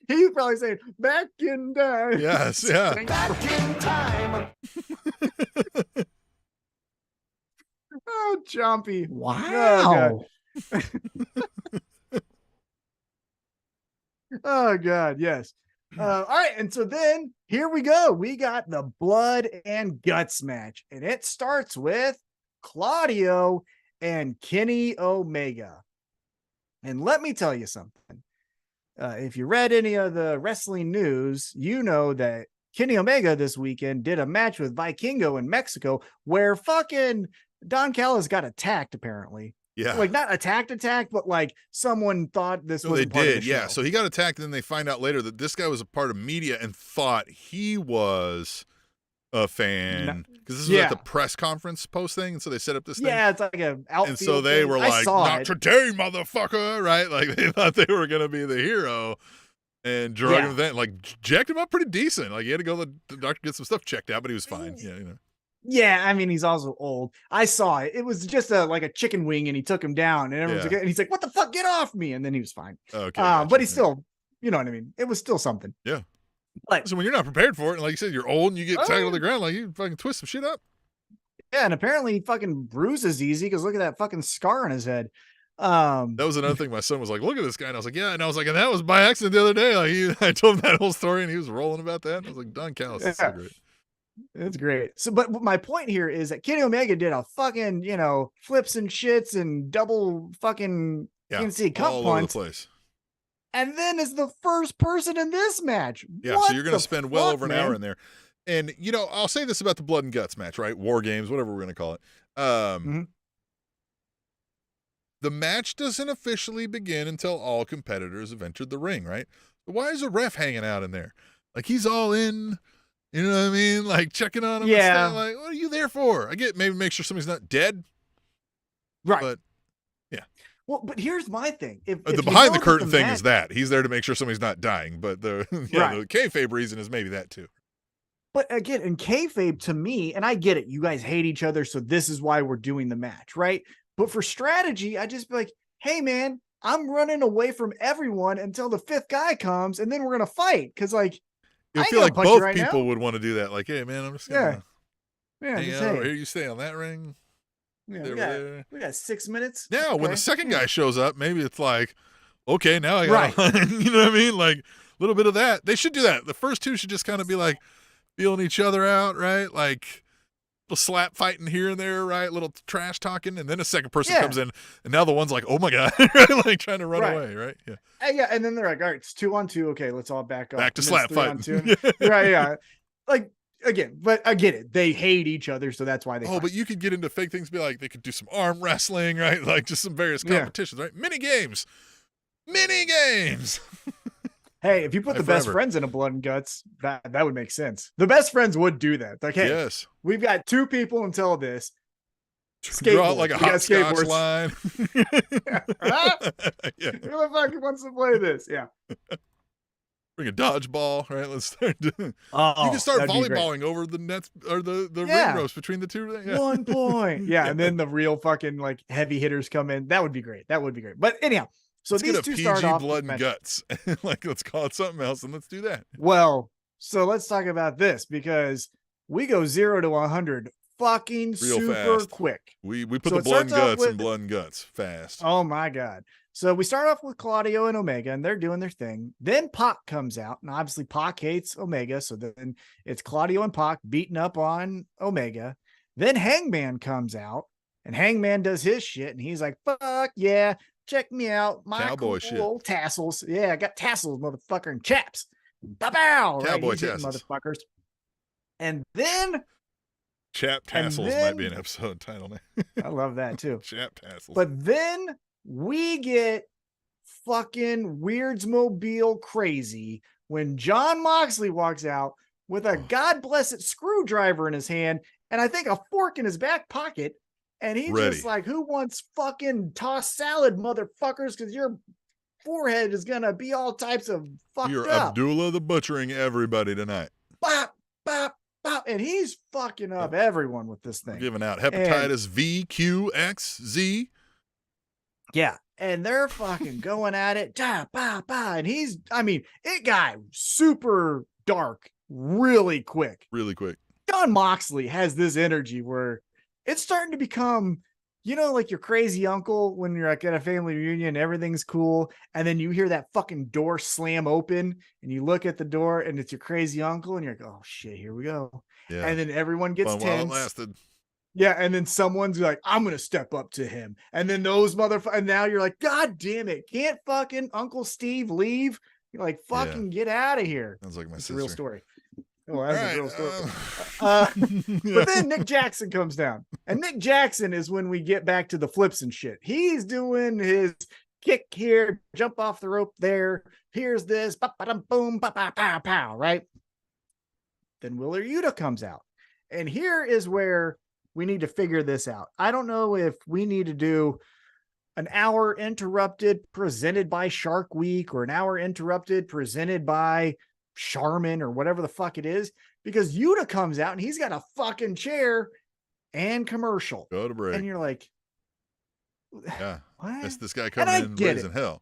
He's probably saying, back in time. Yes, yeah. Back in time. Oh, Chompy. Wow. Oh, God. Oh, God. Yes. All right. And so then here we go. We got the Blood and Guts match. And it starts with Claudio and Kenny Omega. And let me tell you something. If you read any of the wrestling news, you know that Kenny Omega this weekend did a match with Vikingo in Mexico where fucking Don Callis got attacked, apparently. Yeah. Like, not attacked, but like someone thought this was part of the show. Yeah. So he got attacked, and then they find out later that this guy was a part of media and thought he was a fan. Because this was at the press conference post thing, and so they set up this thing. Yeah, it's like a outfield. And so they were like, not today, motherfucker, right? Like, they thought they were going to be the hero. And drug him then, like, jacked him up pretty decent. Like, he had to go to the doctor get some stuff checked out, but he was fine. Yeah, you know. Yeah, I mean, he's also old. I saw it. It was just like a chicken wing, and he took him down, and everyone's like, and he's like, "What the fuck? Get off me!" And then he was fine. Okay, gotcha. But he's still, you know what I mean. It was still something. Yeah. But so when you're not prepared for it, and like you said, you're old, and you get tackled on the ground, like, you fucking twist some shit up. Yeah, and apparently he fucking bruises easy because look at that fucking scar on his head. That was another thing. My son was like, "Look at this guy," and I was like, "Yeah," and I was like, "And that was by accident the other day." Like, I told him that whole story, and he was rolling about that. And I was like, "Don Callis, is so great." It's great. So, but my point here is that Kenny Omega did a fucking, flips and shits and double fucking PNC cup punch. And then is the first person in this match. Yeah, so you're going to spend well over an hour in there. And, I'll say this about the Blood and Guts match, right? War Games, whatever we're going to call it. The match doesn't officially begin until all competitors have entered the ring, right? Why is a ref hanging out in there? Like, he's all in... You know what I mean? Like, checking on him and stuff. Like, what are you there for? I get maybe make sure somebody's not dead. Right. But, yeah. Well, but here's my thing. If the behind the curtain thing is that. He's there to make sure somebody's not dying. But the kayfabe reason is maybe that too. But again, in kayfabe, to me, and I get it, you guys hate each other, so this is why we're doing the match, right? But for strategy, I just be like, hey, man, I'm running away from everyone until the fifth guy comes, and then we're gonna fight. Cause like I I feel ain't like gonna punch you both right people now. would want to do that. Like, hey man, I'm just Yeah, gonna hang just out over hey, here. You stay on that ring. yeah, Stay we over got there. we got 6 minutes. Now, when the Okay, second yeah. guy shows up, maybe it's like, okay, now I Right. got you know what I mean? Like a little bit of that. They should do that. The first two should just kind of be like feeling each other out, right? Like little slap fighting here and there, right? Little trash talking, and then a second person Yeah. comes in, and now the one's like, "Oh my god!" right? Like trying to run Right. away, right? Yeah. Yeah, and then they're like, all right, it's 2-on-2. Okay, let's all back up. Back to And then it's slap 3-on-2. fighting. Right, yeah. Like again, but I get it. They hate each other, so that's why they Oh, fight. but you could get into fake things. Be like, they could do some arm wrestling, right? Like just some various Yeah. competitions, right? Mini games. Hey, if you put Life the best forever. friends in a Blood and Guts, that would make sense. The best friends would do that. Like, hey, Yes. we've got 2 people until this. Draw out like a We got hopscotch skateboards. line. Yeah. Who the fuck wants to play this? Yeah. Bring a dodgeball, right? Let's start doing. Oh, You can start that'd be great. volleyballing over the nets or the Yeah. ring ropes between the two. Yeah. 1 point. Yeah, and then the real fucking like heavy hitters come in. That would be great. That would be great. But anyhow, so Let's these get a two PG start off blood with and guts. Like, let's call it something else and let's do that. Well, so let's talk about this because we go 0 to 100 fucking Real super fast. quick. We put So the it blood and starts off guts in with- blood and guts fast. Oh my God. So we start off with Claudio and Omega, and they're doing their thing. Then Pac comes out, and obviously Pac hates Omega. So then it's Claudio and Pac beating up on Omega. Then Hangman comes out, and Hangman does his shit, and he's like, fuck yeah, check me out. My Cowboy cool shit. old tassels. Yeah, I got tassels, motherfucker, and chaps. Bow, right? Cowboy He's hitting tassels. motherfuckers. And then, Chap And tassels then- might be an episode title name. I love that too. Chap tassels. But then we get fucking Weirdsmobile crazy when John Moxley walks out with a God bless it screwdriver in his hand and I think a fork in his back pocket. And he's Ready. just like, who wants fucking tossed salad, motherfuckers? Because your forehead is going to be all types of fucked You're up. Abdullah the butchering everybody tonight. Bop, bop, bop. And he's fucking up everyone with this We're thing. giving out hepatitis V, Q, X, Z. Yeah. And they're fucking going at it. Da, ba, ba. And he's, I mean, it got super dark really quick. Really quick. John Moxley has this energy where it's starting to become, you know, like your crazy uncle when you're like at a family reunion, everything's cool. And then you hear that fucking door slam open and you look at the door and it's your crazy uncle and you're like, oh shit, here we go. Yeah. And then everyone gets Fun while it tense. lasted. Yeah, and then someone's like, I'm gonna step up to him. And then those motherfuckers, and now you're like, God damn it, can't fucking Uncle Steve leave? You're like, fucking get out of here. Sounds like my It's a sister. real story. Oh, that's All a real right, story. But then Nick Jackson comes down. And Nick Jackson is when we get back to the flips and shit. He's doing his kick here, jump off the rope there. Here's this, boom, pow, pow, right? Then Wheeler Yuta comes out. And here is where we need to figure this out. I don't know if we need to do an hour interrupted presented by Shark Week or an hour interrupted presented by Charmin or whatever the fuck it is, because Yuta comes out and he's got a fucking chair and commercial. Go to break. And you're like, Yeah. what? That's this guy I coming in get raising hell.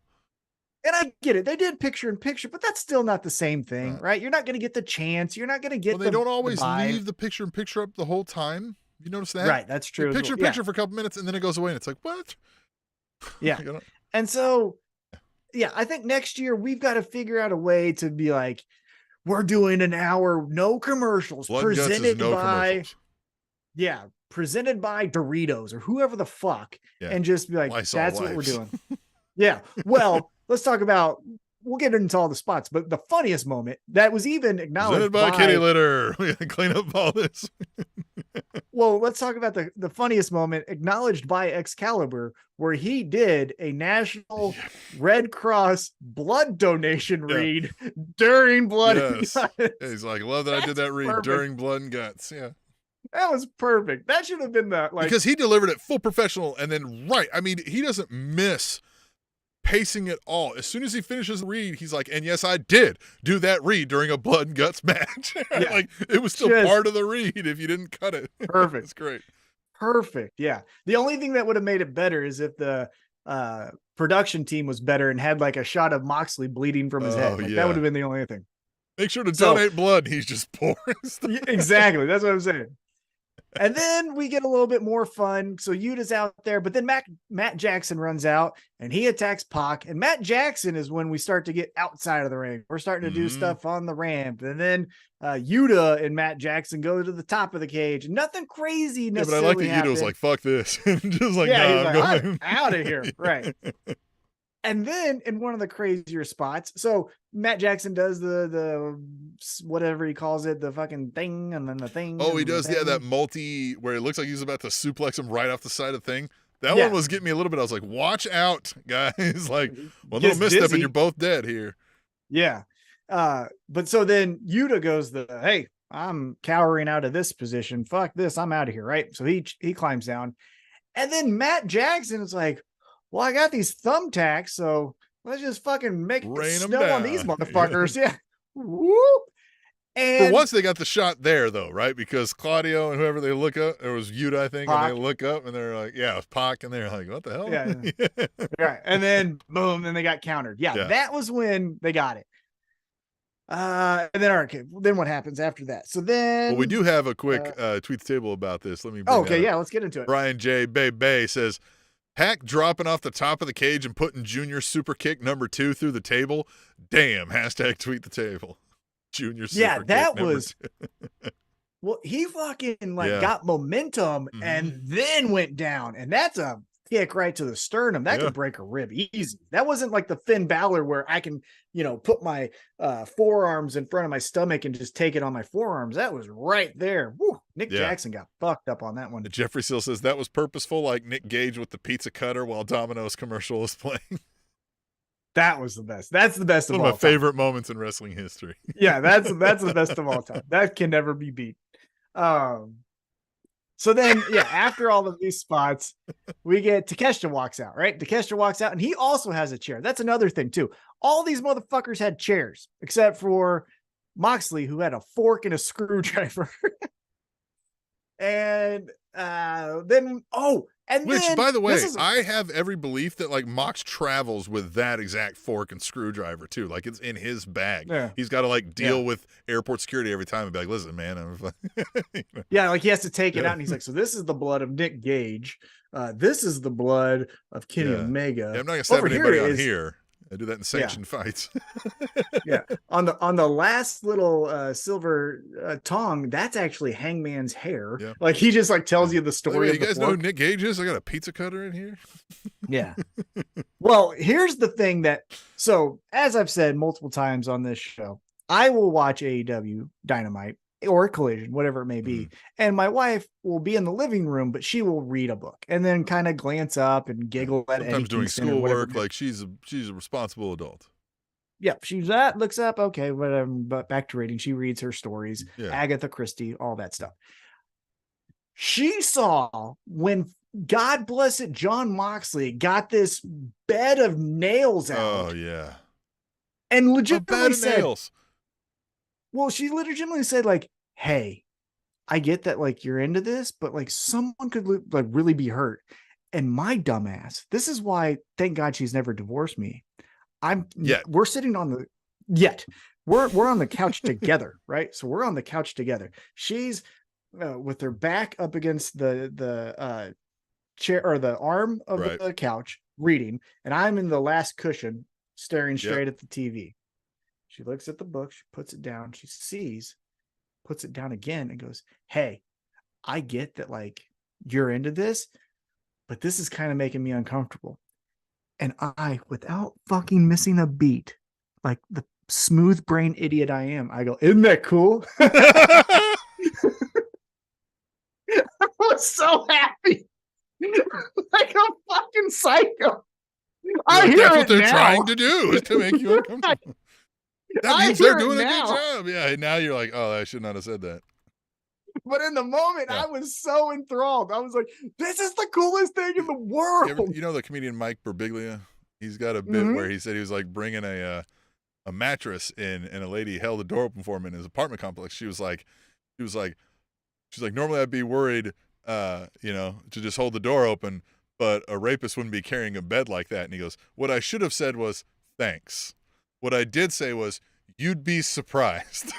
And I get it. They did picture in picture, but that's still not the same thing, Right. right? You're not going to get the chance. You're not going to get Well, they don't always vibe. leave the picture in picture up the whole time. You notice that? Right. That's true. as Picture well. in Yeah. picture for a couple minutes and then it goes away and it's like, what? Yeah. You know? And so, yeah, I think next year we've got to figure out a way to be like, we're doing an hour, no commercials, Blood and Guts is presented no by, commercials. yeah, presented by Doritos or whoever the fuck, Yeah. and just be like, Lysol that's what we're wipes. doing. Yeah. Well, let's talk about, we'll get into all the spots, but the funniest moment that was even acknowledged Presented by kitty litter. We gotta clean up all this. well, let's talk about the funniest moment acknowledged by Excalibur, where he did a National Red Cross blood donation Yeah. read during Blood and Yes. Guts. Yeah, he's like, love that I did That's that read perfect. during Blood and Guts. Yeah. That was perfect. That should have been the like. Because he delivered it full professional and then right. I mean, he doesn't miss pacing at all. As soon as he finishes the read, he's like, and yes, I did do that read during a Blood and Guts match. Yeah. Like it was still Just- part of the read if you didn't cut it. Perfect. It's great. Perfect. Yeah. The only thing that would have made it better is if the production team was better and had like a shot of Moxley bleeding from his head. Like, that would have been the only thing. Make sure to donate blood. He's just pouring stuff. Exactly. That's what I'm saying. And then we get a little bit more fun. So Yuta's out there, but then Matt Jackson runs out and he attacks Pac. And Matt Jackson is when we start to get outside of the ring. We're starting to do stuff on the ramp. And then Yuta and Matt Jackson go to the top of the cage. Nothing crazy necessarily. Yeah, but I like that Yuta was like, fuck this. Just like, yeah, nah, he's like, I'm out of here. Right. And then in one of the crazier spots, so Matt Jackson does the whatever he calls it, the fucking thing, and then the thing. Oh, he does, that multi where it looks like he's about to suplex him right off the side of the thing. That one was getting me a little bit. I was like, watch out, guys. Like, one little misstep and you're both dead here. Yeah. But so then Yuta goes hey, I'm cowering out of this position. Fuck this. I'm out of here. Right. So he climbs down. And then Matt Jackson is like, well, I got these thumbtacks, so let's just fucking make it snow on these motherfuckers. Yeah. Whoop. And for once they got the shot there, though, right? Because Claudio and whoever they look up, it was Yuta, I think, Pac. and they look up and they're like, yeah, it was Pac, and they're like, what the hell? Yeah. Right. And then boom, then they got countered. Yeah, that was when they got it. And then okay, then what happens after that? So then well, we do have a quick tweet the table about this. Let me let's get into it. Brian J. Bay says, Pac dropping off the top of the cage and putting Junior super kick number 2 through the table. Damn, hashtag tweet the table. Junior super kick that was well, he fucking got momentum and then went down, and that's a kick right to the sternum. That could break a rib easy. That wasn't like the Finn Balor where I can, put my forearms in front of my stomach and just take it on my forearms. That was right there. Woo. Nick Jackson got fucked up on that one. Jeffrey Seal says that was purposeful, like Nick Gage with the pizza cutter while Domino's commercial is playing. That was the best. That's the best of all time. One of my favorite moments in wrestling history. Yeah, that's the best of all time. That can never be beat. So then, after all of these spots, we get Takeshita walks out, right? Takeshita walks out, and he also has a chair. That's another thing, too. All these motherfuckers had chairs, except for Moxley, who had a fork and a screwdriver. And then, by the way, I have every belief that, like, Mox travels with that exact fork and screwdriver, too. Like, it's in his bag. Yeah. He's got to, like, deal with airport security every time and be like, listen, man. Yeah, like, he has to take it out, and he's like, so this is the blood of Nick Gage. This is the blood of Kenny Omega. Yeah, I'm not going to stab anybody on here. I do that in sanctioned fights. On the last little silver tongue, that's actually Hangman's hair. Yeah. Like, he just like tells you the story. You guys know who Nick Gage is? I got a pizza cutter in here. Yeah. Well, here's the thing so as I've said multiple times on this show, I will watch AEW Dynamite or Collision, whatever it may be. And my wife will be in the living room, but she will read a book and then kind of glance up and giggle at sometimes doing schoolwork. Like she's a responsible adult. Yeah, she's looks up, okay, whatever. But back to reading, she reads her stories, Agatha Christie, all that stuff. She saw when God bless it, John Moxley got this bed of nails out. Oh yeah, and legitimately said, nails. Well, she legitimately said, like, hey, I get that, like, you're into this, but like someone could like really be hurt. And my dumbass, this is why, thank God she's never divorced me. We're sitting on we're on the couch together, right? So we're on the couch together. She's with her back up against the chair or the arm of the couch reading, and I'm in the last cushion staring straight at the TV. She looks at the book, she puts it down, she sees, puts it down again and goes, hey, I get that, like, you're into this, but this is kind of making me uncomfortable. And I, without fucking missing a beat, like the smooth brain idiot I am, I go, isn't that cool? I was so happy. Like a fucking psycho. That's what they're trying to do, is to make you uncomfortable. That means they're doing a good job. Yeah, and now you're like, oh, I should not have said that. But in the moment, I was so enthralled. I was like, this is the coolest thing in the world. You know the comedian Mike Birbiglia? He's got a bit where he said he was like bringing a mattress in, and a lady held the door open for him in his apartment complex. She's like, normally I'd be worried, to just hold the door open, but a rapist wouldn't be carrying a bed like that. And he goes, what I should have said was, thanks. What I did say was, you'd be surprised.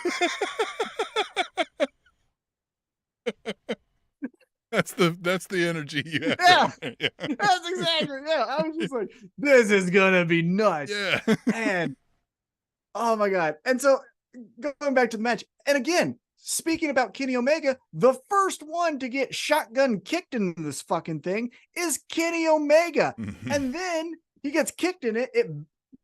That's the energy you have. Yeah, Yeah. that's exactly. Yeah, I was just like, this is gonna be nuts. Yeah. And oh my god. And so going back to the match, and again, speaking about Kenny Omega, the first one to get shotgun kicked in this fucking thing is Kenny Omega. Mhm. And then he gets kicked in it, it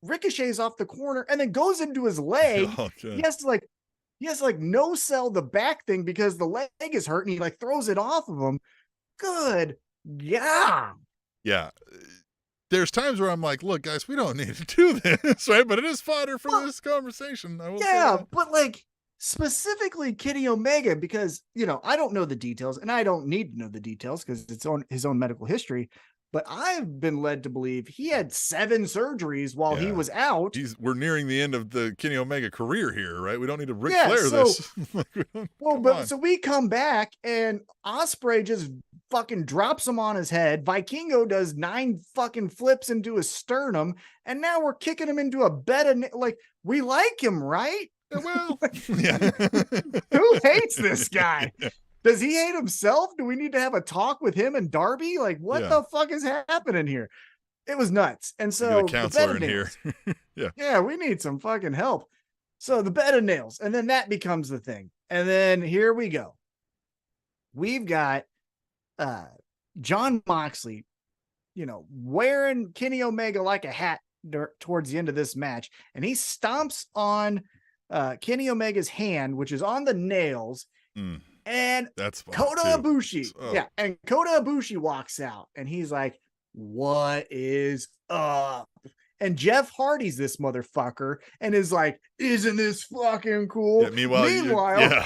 ricochets off the corner and then goes into his leg. Oh, God. He has to like no sell the back thing because the leg is hurt, and he like throws it off of him. Good. Yeah. Yeah. There's times where I'm like, look, guys, we don't need to do this, right? But it is fodder for this conversation. I will say Yeah, that. but like specifically Kenny Omega, because I don't know the details, and I don't need to know the details because it's on his own medical history. But I've been led to believe he had 7 surgeries while he Yeah. was out. We're nearing the end of the Kenny Omega career here, right? We don't need to Ric Yeah, Flair so- this. Well, Come on. so we come back and Ospreay just fucking drops him on his head. Vikingo does 9 fucking flips into his sternum, and now we're kicking him into a bed of like, we like him, right? Yeah, well, yeah. Who hates this guy? Does he hate himself? Do we need to have a talk with him and Darby? Like, what Yeah. the fuck is happening here? It was nuts. And Get so a the counselor bed of in here. nails. Yeah, we need some fucking help. So the bed of nails, and then that becomes the thing. And then here we go. We've got John Moxley, wearing Kenny Omega like a hat towards the end of this match, and he stomps on Kenny Omega's hand, which is on the nails. And That's fun, Kota too. Ibushi. Oh. Yeah. And Kota Ibushi walks out and he's like, what is up? And Jeff Hardy's this motherfucker and is like, isn't this fucking cool? Yeah, meanwhile,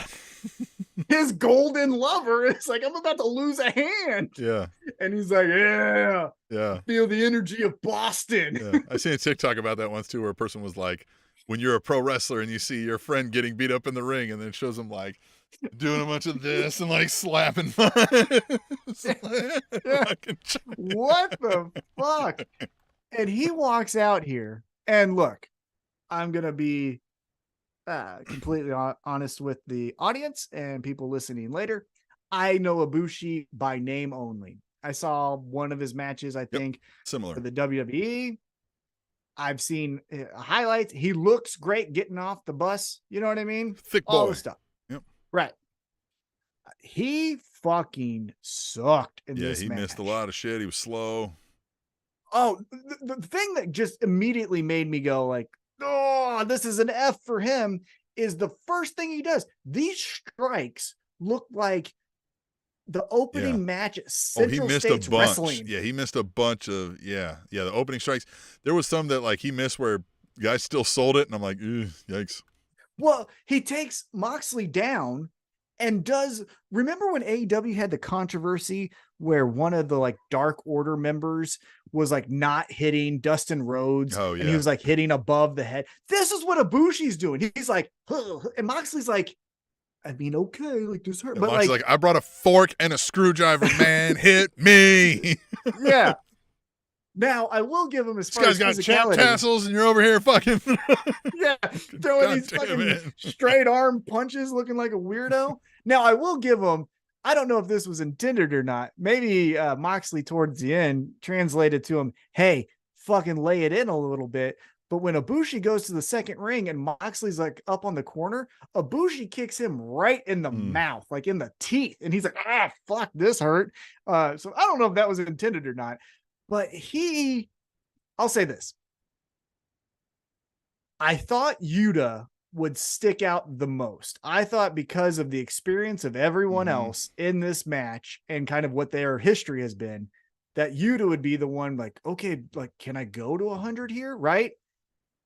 his golden lover is like, I'm about to lose a hand. yeah, And he's like, yeah, yeah, feel the energy of Boston. yeah. I seen a TikTok about that once too, where a person was like, when you're a pro wrestler and you see your friend getting beat up in the ring, and then it shows him like doing a bunch of this and like slapping. What the fuck? And he walks out here, and look, I'm gonna be completely honest with the audience and people listening later. I know Ibushi by name only. I saw one of his matches, I think, Similar. for the WWE. I've seen highlights. He looks great getting off the bus. You know what I mean? Thick All boy. the stuff. Yep. Right. He fucking sucked in Yeah, this he match. missed a lot of shit. He was slow. Oh, the thing that just immediately made me go like, oh, this is an F for him is the first thing he does. These strikes look like the opening match at Central he missed States a bunch. Wrestling. Yeah, he missed a bunch of the opening strikes. There was some that like he missed where guys still sold it, and I'm like, yikes. Well, he takes Moxley down and remember when AEW had the controversy where one of the like Dark Order members was like not hitting Dustin Rhodes, Oh, and he yeah. was like hitting above the head. This is what Ibushi's doing. He's like, "Ugh," and Moxley's like, I mean, okay, like this hurt, And but Mox's like, like, I brought a fork and a screwdriver, man. Hit me. yeah. Now I will give him as This far guy's as got champ physicality. tassels, and you're over here fucking. Yeah, throwing God these damn fucking it. straight arm punches, looking like a weirdo. Now I will give him. I don't know if this was intended or not. Maybe Moxley towards the end translated to him, "Hey, fucking lay it in a little bit." But when Ibushi goes to the second ring and Moxley's like up on the corner, Ibushi kicks him right in the mouth, like in the teeth, and he's like, "Ah, fuck, this hurt." So I don't know if that was intended or not, but I'll say this. I thought Yuta would stick out the most. I thought because of the experience of everyone else in this match and kind of what their history has been, that Yuta would be the one like, okay, like, can I go to 100 here? Right?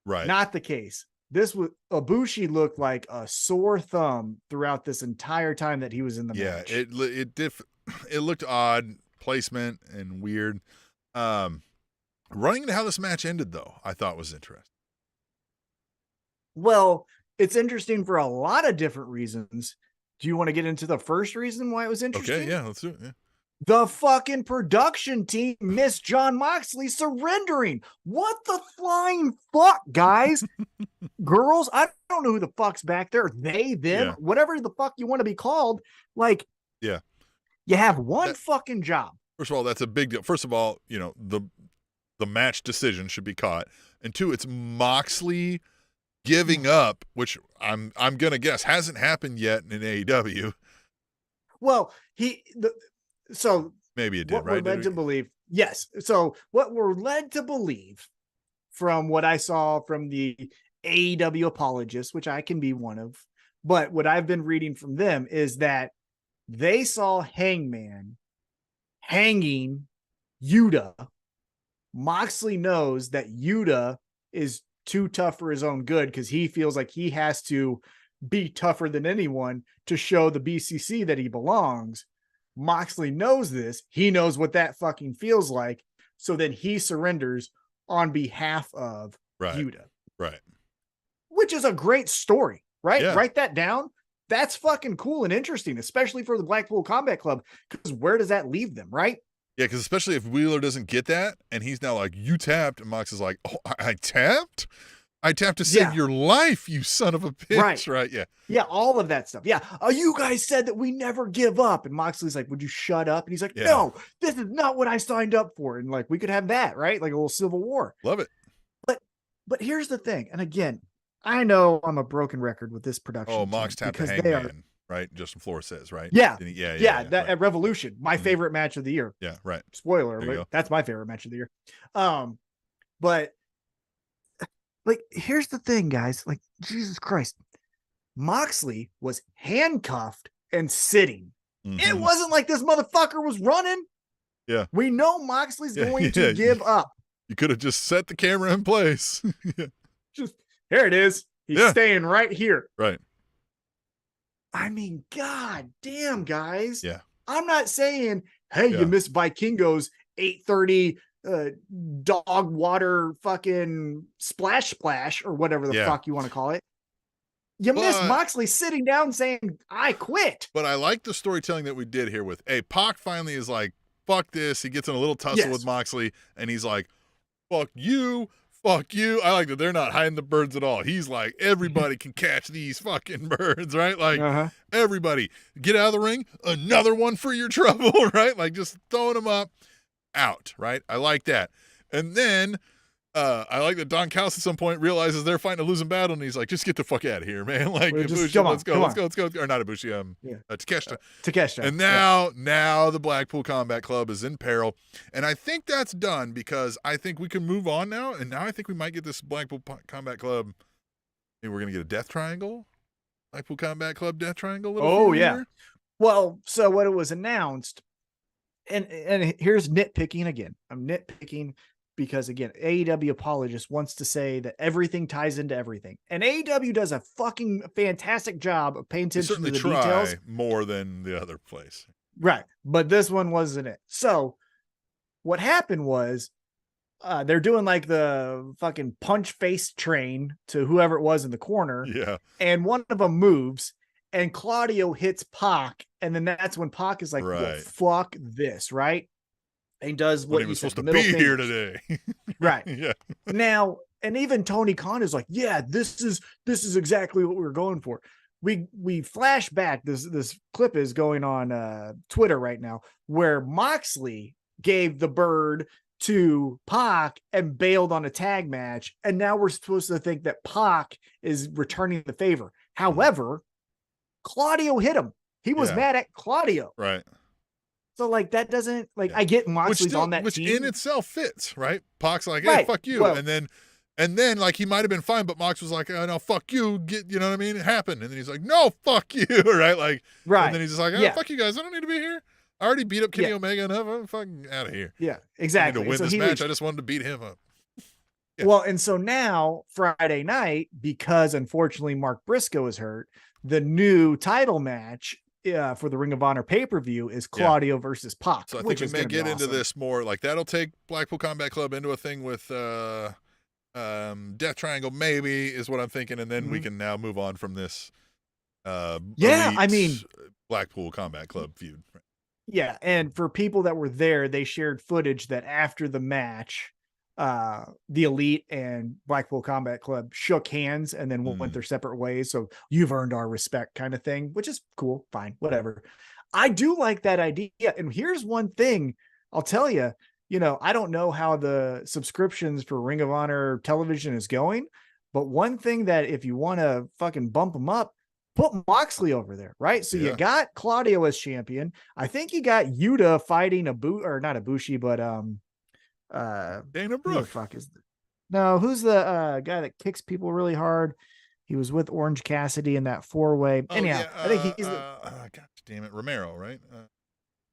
Right. Not the case. This was Ibushi looked like a sore thumb throughout this entire time that he was in the match. It looked odd placement and weird. Running into how this match ended, though, I thought was interesting. Well, it's interesting for a lot of different reasons. Do you want to get into the first reason why it was interesting? Okay, yeah, let's do it. Yeah. The fucking production team missed John Moxley surrendering. What the flying fuck, guys? Girls, I don't know who the fuck's back there. They, them, whatever the fuck you want to be called. Like, yeah, you have one fucking job. First of all, that's a big deal. First of all, the match decision should be caught, and two, it's Moxley giving up, which I'm gonna guess hasn't happened yet in AEW. Well, so maybe it did, what right? We're led to believe, yes. So what we're led to believe from what I saw from the AEW apologists, which I can be one of, but what I've been reading from them is that they saw Hangman hanging Yuta. Moxley knows that Yuta is too tough for his own good because he feels like he has to be tougher than anyone to show the BCC that he belongs. Moxley knows this. He knows what that fucking feels like. So then he surrenders on behalf of Yuta. Right. Which is a great story, right? Yeah. Write that down. That's fucking cool and interesting, especially for the Blackpool Combat Club, because where does that leave them, right? Yeah, because especially if Wheeler doesn't get that, and he's now like, you tapped, and Mox is like, oh, I tapped? I tapped to save your life, you son of a bitch, right? Yeah. Yeah, all of that stuff. Yeah. Oh, you guys said that we never give up. And Moxley's like, would you shut up? And he's like, no, this is not what I signed up for. And like, we could have that, right? Like a little civil war. Love it. But here's the thing. And again, I know I'm a broken record with this production. Oh, Mox tapped the Hangman, right? Justin Flores says, right? Yeah. That right. At Revolution, my favorite match of the year. Yeah, right. Spoiler alert. That's my favorite match of the year. But like, here's the thing, guys. Like, Jesus Christ. Moxley was handcuffed and sitting. Mm-hmm. It wasn't like this motherfucker was running. Yeah. We know Moxley's going to give up. You could have just set the camera in place. Just, here it is. He's staying right here. Right. I mean, god damn, guys. Yeah. I'm not saying, hey, you missed Vikingo's 8:30 dog water fucking splash or whatever the fuck you want to call it. You missed Moxley sitting down saying, I quit. But I like the storytelling that we did here with, Pac finally is like, fuck this. He gets in a little tussle with Moxley, and he's like, fuck you. I like that they're not hiding the birds at all. He's like, everybody can catch these fucking birds, right? Like, everybody, get out of the ring, another one for your trouble, right? Like, just throwing them up, out, right? I like that. And then I like that Don Callis at some point realizes they're fighting a losing battle, and he's like, just get the fuck out of here, man. Like, Ibushi, let's go. Or not Ibushi, Takeshita. Takeshita. And now the Blackpool Combat Club is in peril. And I think that's done because I think we can move on now. And now I think we might get this Blackpool Combat Club. Maybe we're going to get a death triangle. Blackpool Combat Club death triangle. Here. Well, so what it was announced, and here's nitpicking again. I'm nitpicking because, again, AEW apologist wants to say that everything ties into everything. And AEW does a fucking fantastic job of paying attention to the details. More than the other place. Right. But this one wasn't it. So what happened was they're doing like the fucking punch face train to whoever it was in the corner. Yeah. And one of them moves and Claudio hits Pac. And then that's when Pac is like, well, fuck this, right? And he does what he was supposed to be here today. Right. Yeah. Now, and even Tony Khan is like, yeah, this is exactly what we were going for. We flash back. This clip is going on Twitter right now where Moxley gave the bird to Pac and bailed on a tag match. And now we're supposed to think that Pac is returning the favor. However, Claudio hit him. He was mad at Claudio. Right. So, like, that doesn't, like, I get Moxley's on that which team. in itself fits, right? Pac's like, hey, fuck you. Well, and then, like, he might have been fine, but Mox was like, oh, no, fuck you. You know what I mean? It happened. And then he's like, no, fuck you, right? Like, and then he's just like, oh, fuck you guys. I don't need to be here. I already beat up Kenny Omega enough. I'm fucking out of here. Yeah, exactly. I need to win this match. I just wanted to beat him up. Yeah. Well, and so now, Friday night, because unfortunately Mark Briscoe is hurt, the new title match for the Ring of Honor pay-per-view is Claudio versus Pac. So I think we may get into this more. Like, that'll take Blackpool Combat Club into a thing with Death Triangle, maybe, is what I'm thinking. And then we can now move on from this I mean, Blackpool Combat Club feud. Yeah, and for people that were there, they shared footage that after the match, the Elite and Blackpool Combat Club shook hands and then went their separate ways. So you've earned our respect kind of thing, which is cool. Fine, whatever. I do like that idea. And here's one thing I'll tell you, I don't know how the subscriptions for Ring of Honor television is going, but one thing that if you want to fucking bump them up, put Moxley over there, right? So you got Claudio as champion. I think you got Yuta fighting not Ibushi, but Dana Brooke. Who the fuck is who's the guy that kicks people really hard? He was with Orange Cassidy in that 4-way. Anyhow, I think he's gosh damn it, Romero, right?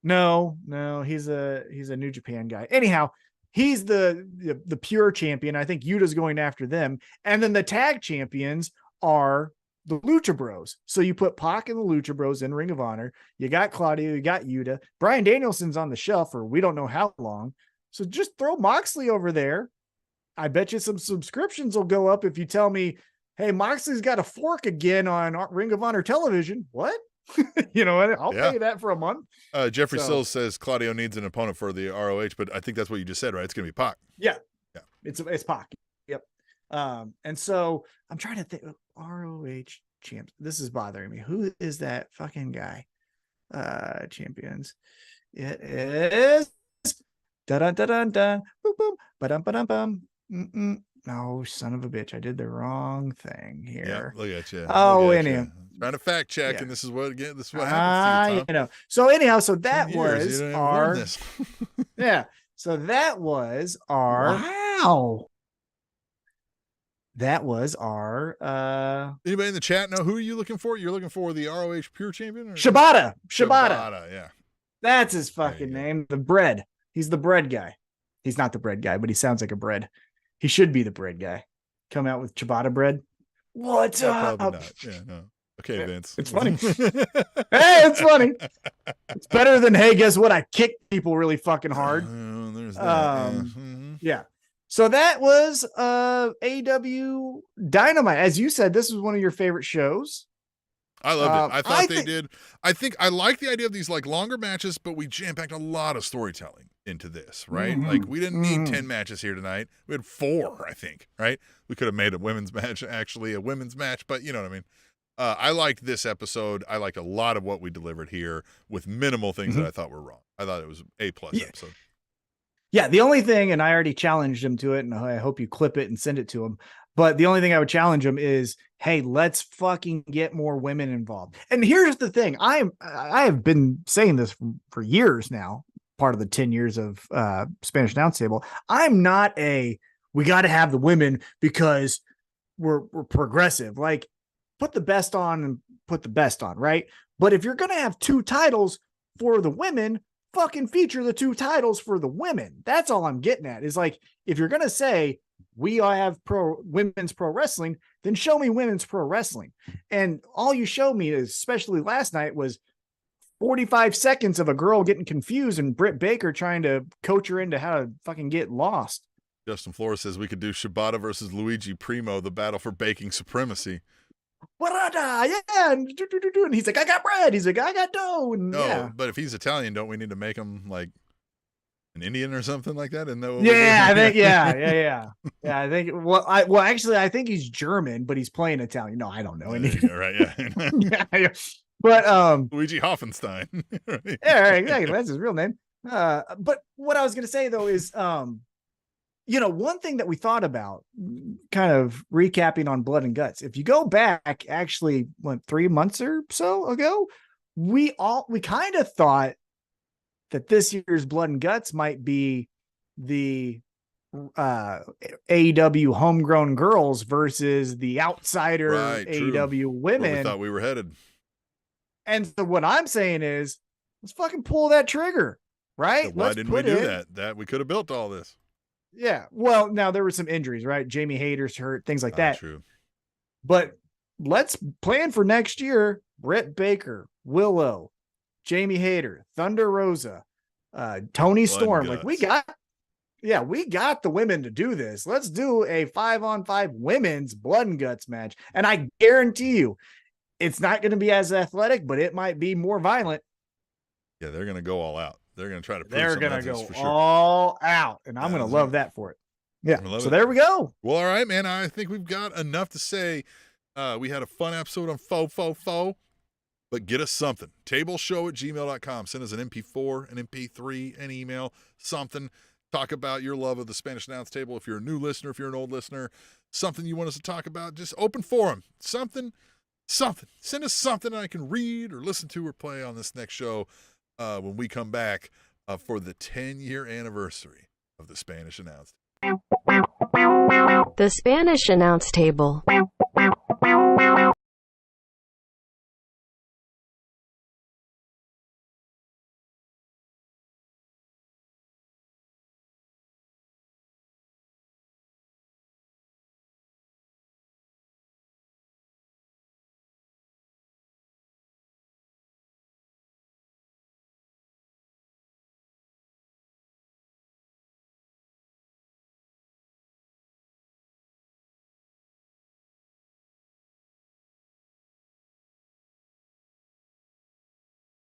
No, he's a New Japan guy. Anyhow, he's the pure champion. I think Yuta's going after them. And then the tag champions are the Lucha Bros. So you put Pac and the Lucha Bros in Ring of Honor. You got Claudio, you got Yuta. Bryan Danielson's on the shelf for we don't know how long. So just throw Moxley over there. I bet you some subscriptions will go up if you tell me, hey, Moxley's got a fork again on Ring of Honor television. What? I'll pay that for a month. Jeffrey Sills says Claudio needs an opponent for the ROH, but I think that's what you just said, right? It's going to be Pac. Yeah. It's Pac. Yep. And so I'm trying to think of ROH champs. This is bothering me. Who is that fucking guy? Champions. It is dun dun dun dun boom boom ba-dum ba-dum bum. No, son of a bitch. I did the wrong thing here. Yeah, look at you. Oh, anyhow. Trying to fact check, and this is what happens to you, Tom. So anyhow, so that was our yeah. So that was our wow. That was our anybody in the chat know who are you looking for? You're looking for the ROH Pure Champion? Or? Shibata, yeah. That's his fucking name. The bread. He's the bread guy. He's not the bread guy, but he sounds like a bread. He should be the bread guy. Come out with ciabatta bread. What's up? Probably not. Yeah, no. Okay, Vince. It's funny. Hey, it's funny. It's better than, hey, guess what? I kick people really fucking hard. There's that. Yeah. So that was AEW Dynamite. As you said, this was one of your favorite shows. I loved it. I thought they did. I think I like the idea of these like longer matches, but we jam-packed a lot of storytelling into this, right? Like we didn't need 10 matches here tonight. We had 4, I think, right? We could have made a women's match actually a women's match, but you know what I mean? I liked this episode. I liked a lot of what we delivered here with minimal things that I thought were wrong. I thought it was A+ episode. Yeah, the only thing, and I already challenged him to it, and I hope you clip it and send it to him. But the only thing I would challenge him is, hey, let's fucking get more women involved. And here's the thing. I have been saying this for years now, part of the 10 years of Spanish Announce Table. I'm not we got to have the women because we're progressive. Like, put the best on and put the best on, right? But if you're going to have 2 titles for the women, fucking feature the 2 titles for the women. That's all I'm getting at is like, if you're going to say we all have women's pro wrestling, then show me women's pro wrestling. And all you showed me, especially last night, was 45 seconds of a girl getting confused and Britt Baker trying to coach her into how to fucking get lost. Justin Flores says we could do Shibata versus Luigi Primo, the battle for baking supremacy. Yeah, and he's like, I got bread. He's like, I got dough. And but if he's Italian, don't we need to make him like an Indian or something like that? And I think, yeah. I think. Actually, I think he's German, but he's playing Italian. No, I don't know anything. Right? Yeah. But Luigi Hoffenstein. Right. Yeah, right, exactly. That's his real name. But what I was going to say though is, one thing that we thought about, kind of recapping on Blood and Guts, if you go back actually 3 months or so ago, we kind of thought that this year's Blood and Guts might be the AEW homegrown girls versus the outsider AEW women. Where we thought we were headed. And so what I'm saying is, let's fucking pull that trigger, right? So why didn't we do that? That we could have built all this. Yeah. Well, now there were some injuries, right? Jamie Hayter's hurt, things like that. True. But let's plan for next year. Britt Baker, Willow, Jamie Hayter, Thunder Rosa, Tony Storm. Like we got the women to do this. Let's do a 5-on-5 women's Blood and Guts match. And I guarantee you, it's not going to be as athletic, but it might be more violent. Yeah, they're going to go all out. They're going to try to prove They're something going to that's go for sure. all out, and I'm going to love that for it. Yeah. I love So it. there we go. Well, all right, man. I think we've got enough to say. We had a fun episode on faux, but get us something. Tableshow@gmail.com. Send us an MP4, an MP3, an email, something. Talk about your love of the Spanish Announce Table. If you're a new listener, if you're an old listener, something you want us to talk about, just open forum. Something. Send us something I can read or listen to or play on this next show when we come back for the 10-year anniversary of the Spanish Announce Table. The Spanish Announce Table.